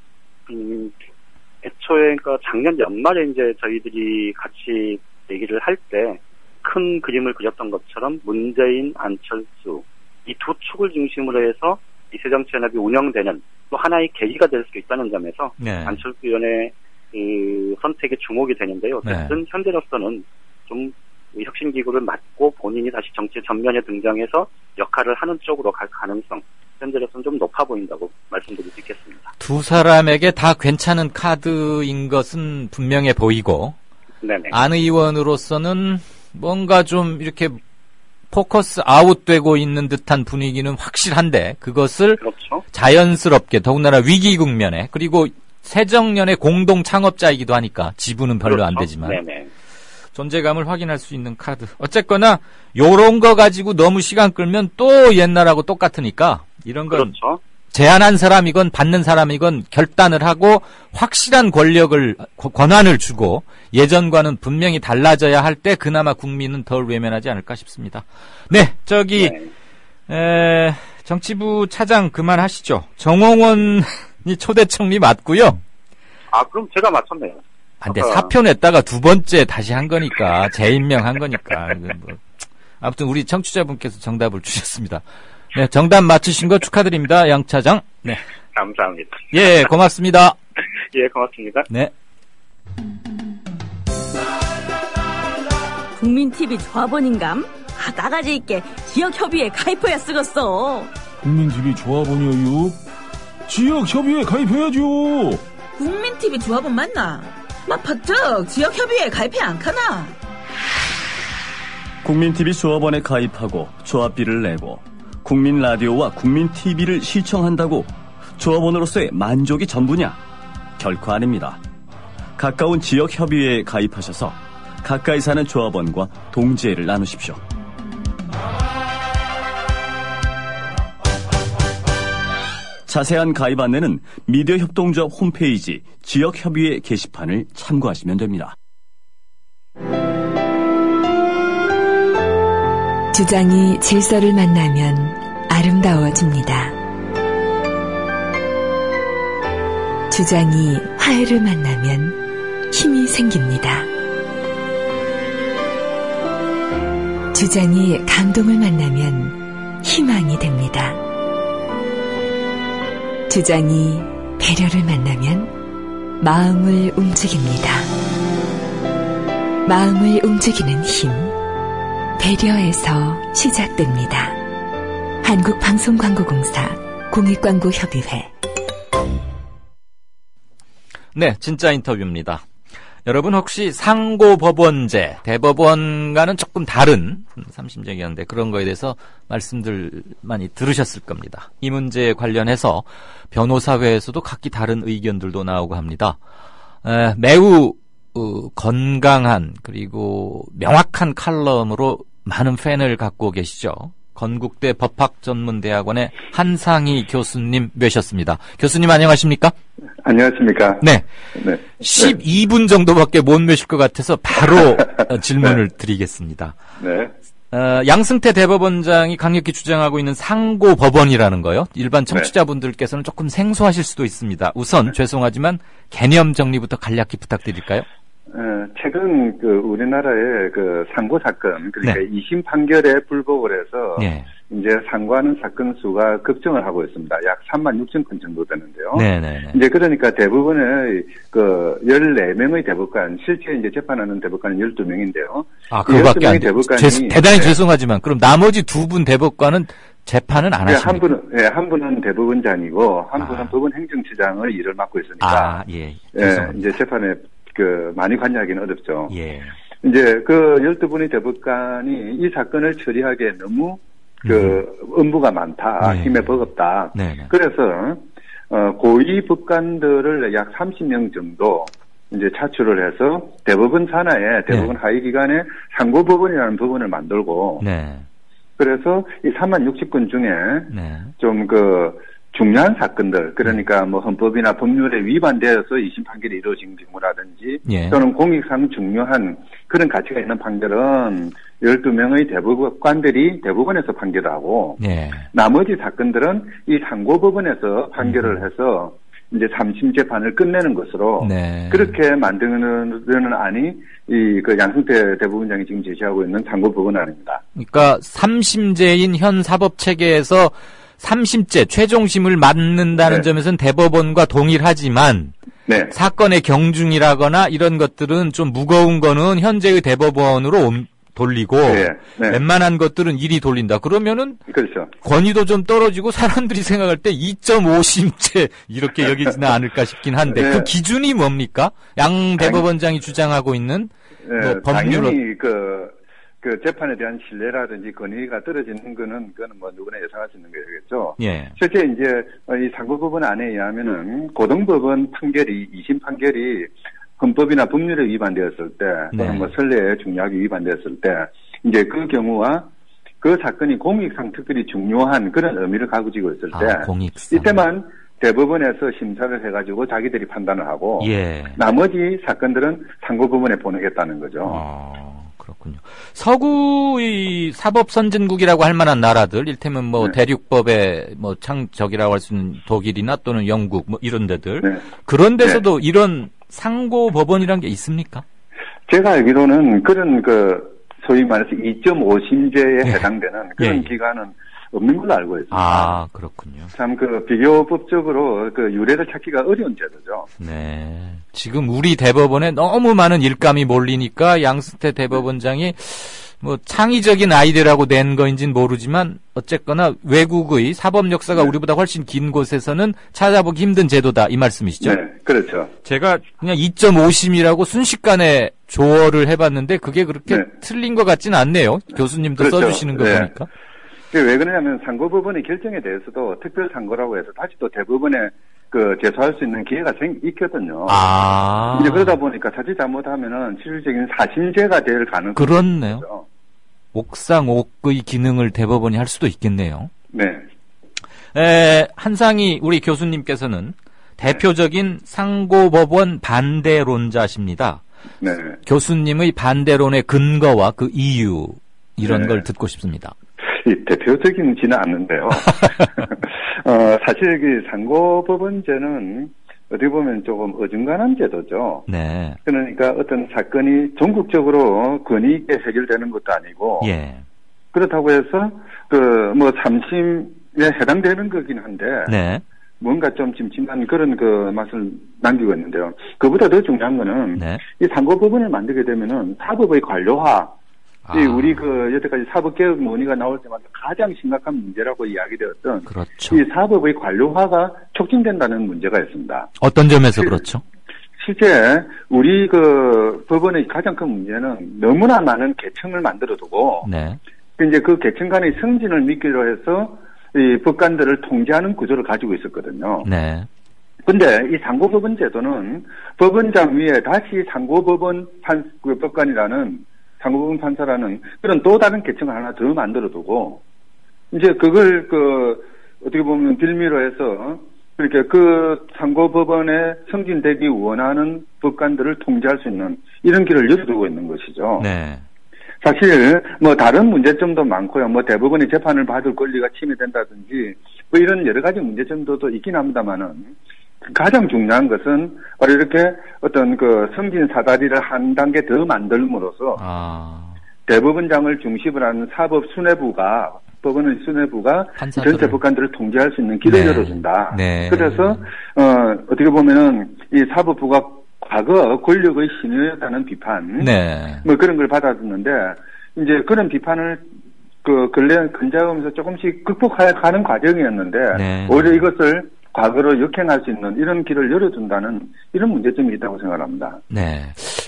애초에 그러니까 작년 연말에 이제 저희들이 같이 얘기를 할 때 큰 그림을 그렸던 것처럼 문재인, 안철수 이 두 축을 중심으로 해서 이 새정치연합이 운영되는 또 하나의 계기가 될 수도 있다는 점에서 네. 안철수 의원의 그 선택에 주목이 되는데요. 어쨌든 네. 현재로서는 좀 혁신기구를 맡고 본인이 다시 정치 전면에 등장해서 역할을 하는 쪽으로 갈 가능성, 현재로서는 좀 높아 보인다고 말씀드릴 수 있겠습니다. 두 사람에게 다 괜찮은 카드인 것은 분명해 보이고, 네네. 안 의원으로서는 뭔가 좀 이렇게 포커스 아웃되고 있는 듯한 분위기는 확실한데, 그것을 그렇죠. 자연스럽게, 더군다나 위기 국면에, 그리고 새정년의 공동 창업자이기도 하니까 지분은 별로 그렇죠. 안 되지만 네네. 존재감을 확인할 수 있는 카드. 어쨌거나 요런 거 가지고 너무 시간 끌면 또 옛날하고 똑같으니까 이런 건 그렇죠. 제안한 사람이건 받는 사람이건 결단을 하고 확실한 권한을 주고 예전과는 분명히 달라져야 할 때 그나마 국민은 덜 외면하지 않을까 싶습니다. 네, 정치부 차장 그만하시죠. 정홍원이 초대 청리 맞고요. 그럼 제가 맞췄네요. 근데 사표 냈다가 두 번째 다시 한 거니까, 재임명한 거니까. 아무튼 우리 청취자분께서 정답을 주셨습니다. 네, 정답 맞추신 거 축하드립니다, 양 차장. 네. 감사합니다. 예, 고맙습니다. 예, 고맙습니다. 네. 국민TV 조합원인감? 나가지 있게 지역협의회 가입해야 쓰겠어. 국민TV 조합원이요? 지역협의회 가입해야죠. 국민TV 조합원 맞나? 퍼뜩 지역협의회 가입해 안 카나? 국민TV 조합원에 가입하고 조합비를 내고 국민라디오와 국민TV를 시청한다고 조합원으로서의 만족이 전부냐? 결코 아닙니다. 가까운 지역협의회에 가입하셔서 가까이 사는 조합원과 동지애를 나누십시오. 자세한 가입 안내는 미디어협동조합 홈페이지 지역협의회 게시판을 참고하시면 됩니다. 주장이 질서를 만나면 아름다워집니다. 주장이 화해를 만나면 힘이 생깁니다. 주장이 감동을 만나면 희망이 됩니다. 주장이 배려를 만나면 마음을 움직입니다. 마음을 움직이는 힘, 배려에서 시작됩니다. 한국방송광고공사 공익광고협의회. 네, 진짜 인터뷰입니다. 여러분 혹시 상고법원제, 대법원과는 조금 다른 3심제 얘기하는데 그런 거에 대해서 말씀들 많이 들으셨을 겁니다. 이 문제에 관련해서 변호사회에서도 각기 다른 의견들도 나오고 합니다. 매우 건강한 그리고 명확한 칼럼으로 많은 팬을 갖고 계시죠. 건국대 법학전문대학원의 한상희 교수님 모셨습니다. 교수님 안녕하십니까? 안녕하십니까? 네. 12분 정도밖에 못 모실 것 같아서 바로 질문을 드리겠습니다. 네. 양승태 대법원장이 강력히 주장하고 있는 상고법원이라는 거요. 일반 청취자분들께서는 조금 생소하실 수도 있습니다. 우선 죄송하지만 개념 정리부터 간략히 부탁드릴까요? 최근 우리나라의 상고 사건, 그러니까 2심 판결에 불복을 해서 이제 상고하는 사건 수가 급증을 하고 있습니다. 약 36,000건 정도 되는데요. 이제 그러니까 대부분의 14명의 대법관, 실제 이제 재판하는 대법관은 12명인데요. 아, 그거밖에 안 돼요. 대단히 죄송하지만 그럼 나머지 두 분 대법관은 재판은 안 하십니까? 한 분은 대법원장이고 한 분은 법원 행정처장의 일을 맡고 있으니까. 이제 재판에 많이 관여하기는 어렵죠. 이제 12분의 대법관이 이 사건을 처리하기에 너무 업무가 많다, 힘에 버겁다. 그래서, 고위 법관들을 약 30명 정도 이제 차출을 해서 대법원 산하에, 대법원 하위기관에 상고법원이라는 법원을 만들고, 그래서 이 36,000건 중에 좀 중요한 사건들, 그러니까 헌법이나 법률에 위반되어서 2심 판결이 이루어진 경우라든지 또는 공익상 중요한 그런 가치가 있는 판결은 12명의 대법관들이 대법원에서 판결을 하고 나머지 사건들은 이 상고법원에서 판결을 해서 이제 3심 재판을 끝내는 것으로 그렇게 만드는 안이 양승태 대법원장이 지금 제시하고 있는 상고법원 안입니다. 그러니까 3심제인 현 사법체계에서 3심제 최종심을 맡는다는 점에서는 대법원과 동일하지만 사건의 경중이라거나 이런 것들은 좀 무거운 거는 현재의 대법원으로 돌리고 웬만한 것들은 이리 돌린다. 그러면은 권위도 좀 떨어지고 사람들이 생각할 때 2.5심제 이렇게 여기지는 않을까 싶긴 한데 그 기준이 뭡니까? 양 대법원장이 주장하고 있는 법률로 당연히 재판에 대한 신뢰라든지 권위가 떨어지는 그거는 누구나 예상할 수 있는 거겠죠. 실제 이제 이 상고법원 안에 의하면은 고등법원 판결이 2심 판결이 헌법이나 법률에 위반되었을 때 또는 선례에 중요하게 위반되었을 때 이제 그 경우와 그 사건이 공익상 특별히 중요한 그런 의미를 가지고 있을 때 이때만 대법원에서 심사를 해가지고 자기들이 판단을 하고 나머지 사건들은 상고법원에 보내겠다는 거죠. 그렇군요. 서구의 사법 선진국이라고 할 만한 나라들, 일테면 대륙법의 창적이라고 할 수 있는 독일이나 또는 영국 이런 데들 그런 데서도 이런 상고 법원이란 게 있습니까? 제가 알기로는 그런 소위 말해서 2.5심제에 해당되는 그런 기관은 없는 걸로 알고 있습니다. 아, 그렇군요. 참 비교법적으로 유례를 찾기가 어려운 제도죠. 지금 우리 대법원에 너무 많은 일감이 몰리니까 양승태 대법원장이 창의적인 아이디어라고 낸 거인지는 모르지만 어쨌거나 외국의 사법 역사가 우리보다 훨씬 긴 곳에서는 찾아보기 힘든 제도다 이 말씀이시죠? 네, 그렇죠. 제가 그냥 2.5심이라고 순식간에 조어를 해봤는데 그게 그렇게 틀린 것 같지는 않네요. 교수님도 써주시는 거 보니까. 왜 그러냐면 상고법원의 결정에 대해서도 특별상고라고 해서 다시 또 대법원에 제소할 수 있는 기회가 있거든요. 이제 그러다 보니까 자칫 잘못하면은 실질적인 사심제가 될 가능성이 그렇네요. 있죠. 옥상옥의 기능을 대법원이 할 수도 있겠네요. 한상희 우리 교수님께서는 대표적인 상고법원 반대론자십니다. 교수님의 반대론의 근거와 그 이유 이런 걸 듣고 싶습니다. 대표적이지는 않는데요. 사실 상고법원제는 어떻게 보면 조금 어중간한 제도죠. 그러니까 어떤 사건이 전국적으로 권위 있게 해결되는 것도 아니고 그렇다고 해서 3심에 해당되는 거긴 한데 뭔가 좀 찜찜한 그런 맛을 남기고 있는데요. 그보다 더 중요한 거는 이 상고법원을 만들게 되면은 사법의 관료화 우리 여태까지 사법개혁 논의가 나올 때마다 가장 심각한 문제라고 이야기되었던 이 사법의 관료화가 촉진된다는 문제가 있습니다. 어떤 점에서 그렇죠? 실제 우리 그 법원의 가장 큰 문제는 너무나 많은 계층을 만들어두고 네. 이제 그 계층 간의 승진을 미끼로 해서 이 법관들을 통제하는 구조를 가지고 있었거든요. 네. 근데 이 상고법원 제도는 법원장 위에 다시 상고법원 법관이라는 상고법원 판사라는 그런 또 다른 계층을 하나 더 만들어두고 이제 그걸 어떻게 보면 빌미로 해서 그렇게 그 상고법원에 승진되기 원하는 법관들을 통제할 수 있는 이런 길을 열어두고 있는 것이죠. 네. 사실 뭐 다른 문제점도 많고요. 뭐 대법원이 재판을 받을 권리가 침해된다든지 뭐 이런 여러 가지 문제점도 있긴 합니다만은 가장 중요한 것은 바로 이렇게 어떤 그 승진 사다리를 한 단계 더 만들므로써 대법원장을 중심으로 하는 사법 수뇌부가 법원의 수뇌부가 전체 법관들을 통제할 수 있는 길을 열어준다. 네. 그래서 어떻게 보면은 이 사법부가 과거 권력의 신유였다는 비판, 네. 뭐 그런 걸 받았는데 이제 그런 비판을 근래 근자하면서 조금씩 극복하는 과정이었는데 네. 오히려 이것을 과거로 역행할 수 있는 이런 길을 열어준다는 이런 문제점이 있다고 생각합니다. 네.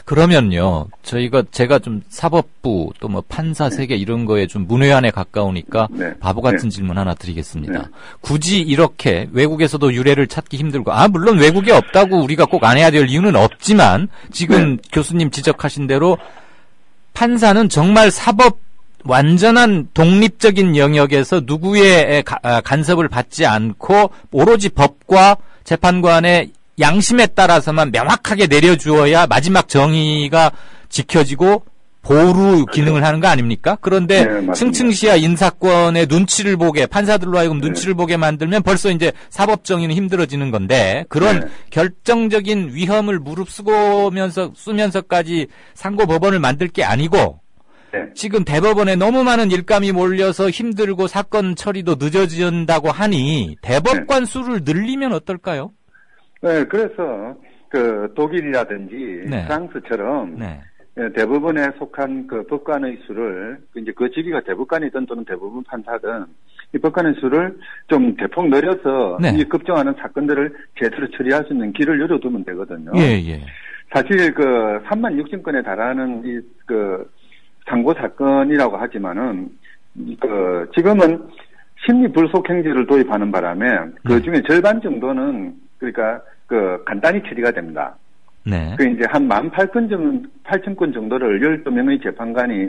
그러면요, 제가 좀 사법부 또 뭐 판사 세계 이런 거에 좀 문외한에 가까우니까 바보 같은 질문 하나 드리겠습니다. 굳이 이렇게 외국에서도 유례를 찾기 힘들고, 물론 외국에 없다고 우리가 꼭 안 해야 될 이유는 없지만 지금 교수님 지적하신 대로 판사는 정말 완전한 독립적인 영역에서 누구의 간섭을 받지 않고 오로지 법과 재판관의 양심에 따라서만 명확하게 내려주어야 마지막 정의가 지켜지고 보루 기능을 하는 거 아닙니까? 그런데 층층시야 인사권의 눈치를 보게, 판사들로 하여금 눈치를 보게 만들면 벌써 이제 사법 정의는 힘들어지는 건데 그런 결정적인 위험을 쓰면서까지 상고법원을 만들 게 아니고 지금 대법원에 너무 많은 일감이 몰려서 힘들고 사건 처리도 늦어진다고 하니 대법관 수를 늘리면 어떨까요? 네, 그래서 독일이라든지 프랑스처럼 대법원에 속한 그 법관의 수를 이제 그 직위가 대법관이든 또는 대법원 판사든 이 법관의 수를 좀 대폭 늘려서 이 급정하는 사건들을 제대로 처리할 수 있는 길을 열어두면 되거든요. 사실 36,000건에 달하는 상고 사건이라고 하지만은 지금은 심리 불속 행제를 도입하는 바람에 그 중에 절반 정도는 그러니까 간단히 처리가 됩니다. 네. 이제 한 18,000건 정도를 12명의 재판관이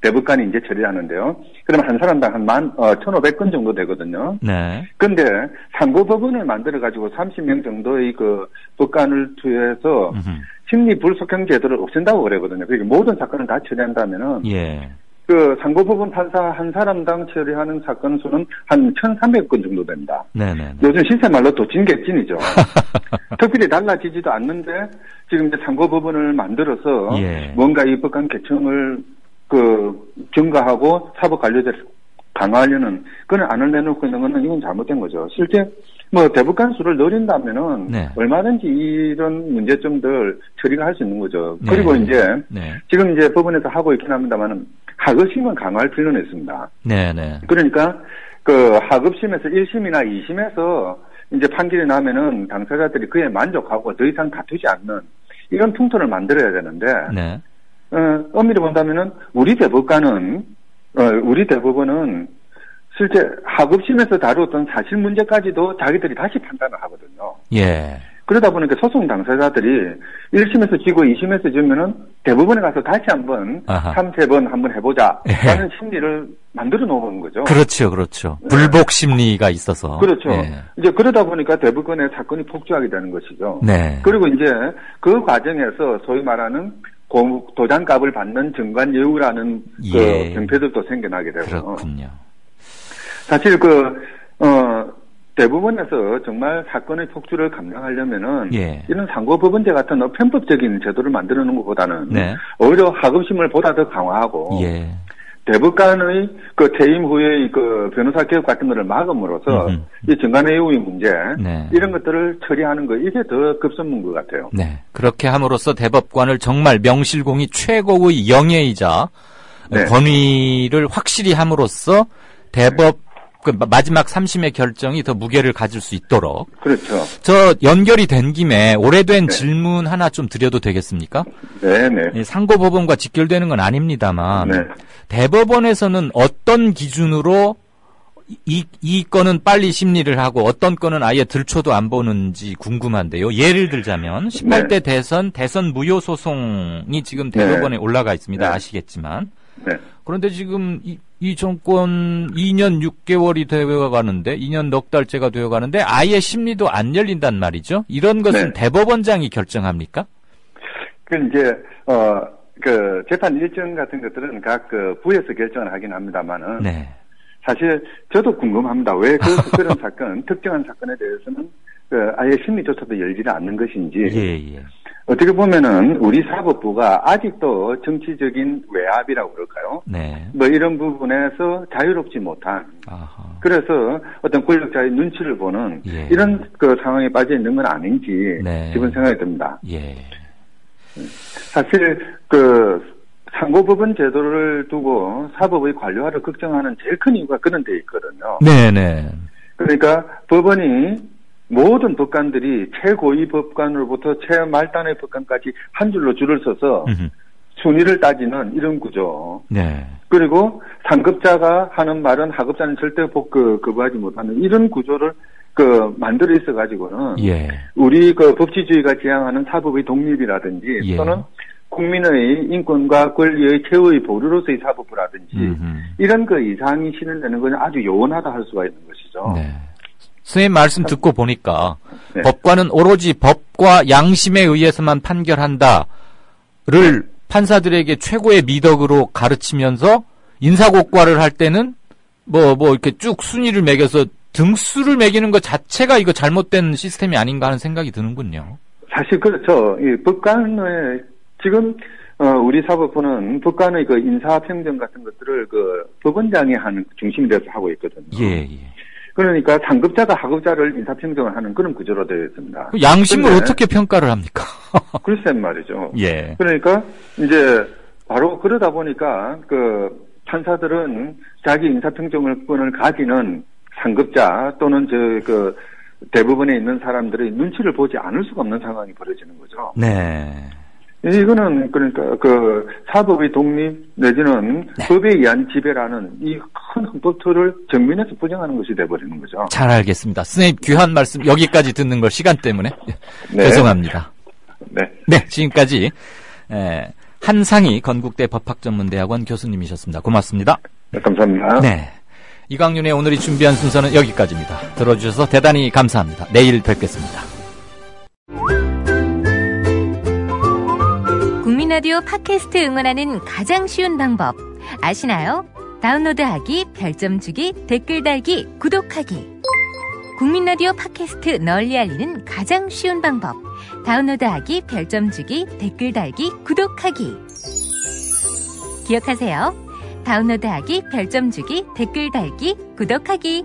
대법관이 이제 처리하는데요. 그러면 한 사람당 한 1,500건 정도 되거든요. 네. 근데 상고법원을 만들어 가지고 30명 정도의 법관을 투여해서 심리 불속형 제도를 없앤다고 그러거든요. 그러니까 모든 사건을 다 처리한다면은 상고법원 판사 한 사람당 처리하는 사건 수는 한 1,300건 정도 됩니다. 네네. 요즘 실세 말로 도찐개찐이죠. 특별히 달라지지도 않는데 지금 이제 상고법원을 만들어서 뭔가 이 법관 계층을 증가하고 사법 관료제를 강화하려는 그런 안을 내놓고 있는 거는 이건 잘못된 거죠. 실제 대법관 수를 늘린다면은 얼마든지 이런 문제점들 처리가 할 수 있는 거죠. 그리고 이제 지금 이제 법원에서 하고 있긴 합니다만은 하급심은 강화할 필요는 있습니다. 네네. 그러니까 하급심에서 1심이나 2심에서 이제 판결이 나면은 당사자들이 그에 만족하고 더 이상 다투지 않는 이런 풍토를 만들어야 되는데 엄밀히 본다면은 우리 대법원은 실제 하급심에서 다루었던 사실 문제까지도 자기들이 다시 판단을 하거든요. 그러다 보니까 소송 당사자들이 1심에서 지고 2심에서 지면은 대법원에 가서 다시 한번 3-4번 한번 해보자 라는 심리를 만들어 놓은 거죠. 그렇죠. 불복 심리가 있어서. 그렇죠. 이제 그러다 보니까 대법원의 사건이 폭주하게 되는 것이죠. 네. 그리고 이제 그 과정에서 소위 말하는 도장값을 받는 정관 예우라는 병폐들도 생겨나게 되고. 그렇군요. 사실 대법원에서 정말 사건의 폭주를 감당하려면은 이런 상고법원제 같은 편법적인 제도를 만들어 놓은 것보다는 오히려 하급심을 보다 더 강화하고 대법관의 퇴임 후의 변호사 개혁 같은 것을 막음으로써 이 정관의 예우의 문제 이런 것들을 처리하는 거 이게 더 급선무인 것 같아요. 네, 그렇게 함으로써 대법관을 정말 명실공히 최고의 영예이자 권위를 확실히 함으로써 대법관 그 마지막 3심의 결정이 더 무게를 가질 수 있도록. 그렇죠. 저 연결이 된 김에 오래된 질문 하나 좀 드려도 되겠습니까? 네네. 상고법원과 직결되는 건 아닙니다만 네. 대법원에서는 어떤 기준으로 이 건은 빨리 심리를 하고 어떤 건은 아예 들춰도 안 보는지 궁금한데요. 예를 들자면 18대 대선 무효 소송이 지금 대법원에 올라가 있습니다. 아시겠지만. 그런데 지금 이 정권 2년 6개월이 되어가는데 2년 넉 달째가 되어가는데 아예 심리도 안 열린단 말이죠. 이런 것은 대법원장이 결정합니까? 이제 그 재판 일정 같은 것들은 각 그 부에서 결정을 하긴 합니다만은 사실 저도 궁금합니다. 왜 그런 사건, 특정한 사건에 대해서는 아예 심리조차도 열지를 않는 것인지. 어떻게 보면은 우리 사법부가 아직도 정치적인 외압이라고 그럴까요? 뭐 이런 부분에서 자유롭지 못한. 그래서 어떤 권력자의 눈치를 보는 이런 그 상황에 빠져 있는 건 아닌지 기본 생각이 듭니다. 사실 그 상고법원 제도를 두고 사법의 관료화를 걱정하는 제일 큰 이유가 그런 데 있거든요. 그러니까 법원이 모든 법관들이 최고위 법관으로부터 최말단의 법관까지 한 줄로 줄을 서서 순위를 따지는 이런 구조. 그리고 상급자가 하는 말은 하급자는 절대 거부하지 못하는 이런 구조를 만들어 있어가지고는 우리 법치주의가 지향하는 사법의 독립이라든지 또는 국민의 인권과 권리의 최후의 보루로서의 사법부라든지 이런 이상이 실현되는 것은 아주 요원하다 할 수가 있는 것이죠. 선생님 말씀 듣고 보니까 법관은 오로지 법과 양심에 의해서만 판결한다를 판사들에게 최고의 미덕으로 가르치면서 인사고과를 할 때는 이렇게 쭉 순위를 매겨서 등수를 매기는 것 자체가 이거 잘못된 시스템이 아닌가 하는 생각이 드는군요. 사실 그렇죠. 이 법관의 지금 우리 사법부는 법관의 인사평정 같은 것들을 법원장이 하는 중심이 돼서 하고 있거든요. 그러니까 상급자가 하급자를 인사평정을 하는 그런 구조로 되어 있습니다. 양심을 어떻게 평가를 합니까? 글쎄 말이죠. 그러니까 이제 바로 그러다 보니까 판사들은 자기 인사평정권을 가지는 상급자 또는 대부분에 있는 사람들의 눈치를 보지 않을 수가 없는 상황이 벌어지는 거죠. 이거는 그러니까 사법의 독립 내지는 법에 의한 지배라는 이 큰 헌법 틀을 정면에서 부정하는 것이 돼버리는 거죠. 잘 알겠습니다. 선생님 귀한 말씀 여기까지 듣는 걸 시간 때문에 죄송합니다. 지금까지 한상희 건국대 법학전문대학원 교수님이셨습니다. 고맙습니다. 감사합니다. 이강윤의 오늘이 준비한 순서는 여기까지입니다. 들어주셔서 대단히 감사합니다. 내일 뵙겠습니다. 국민 라디오 팟캐스트 응원하는 가장 쉬운 방법 아시나요? 다운로드하기, 별점 주기, 댓글 달기, 구독하기. 국민 라디오 팟캐스트 널리 알리는 가장 쉬운 방법. 다운로드하기, 별점 주기, 댓글 달기, 구독하기. 기억하세요. 다운로드하기, 별점 주기, 댓글 달기, 구독하기.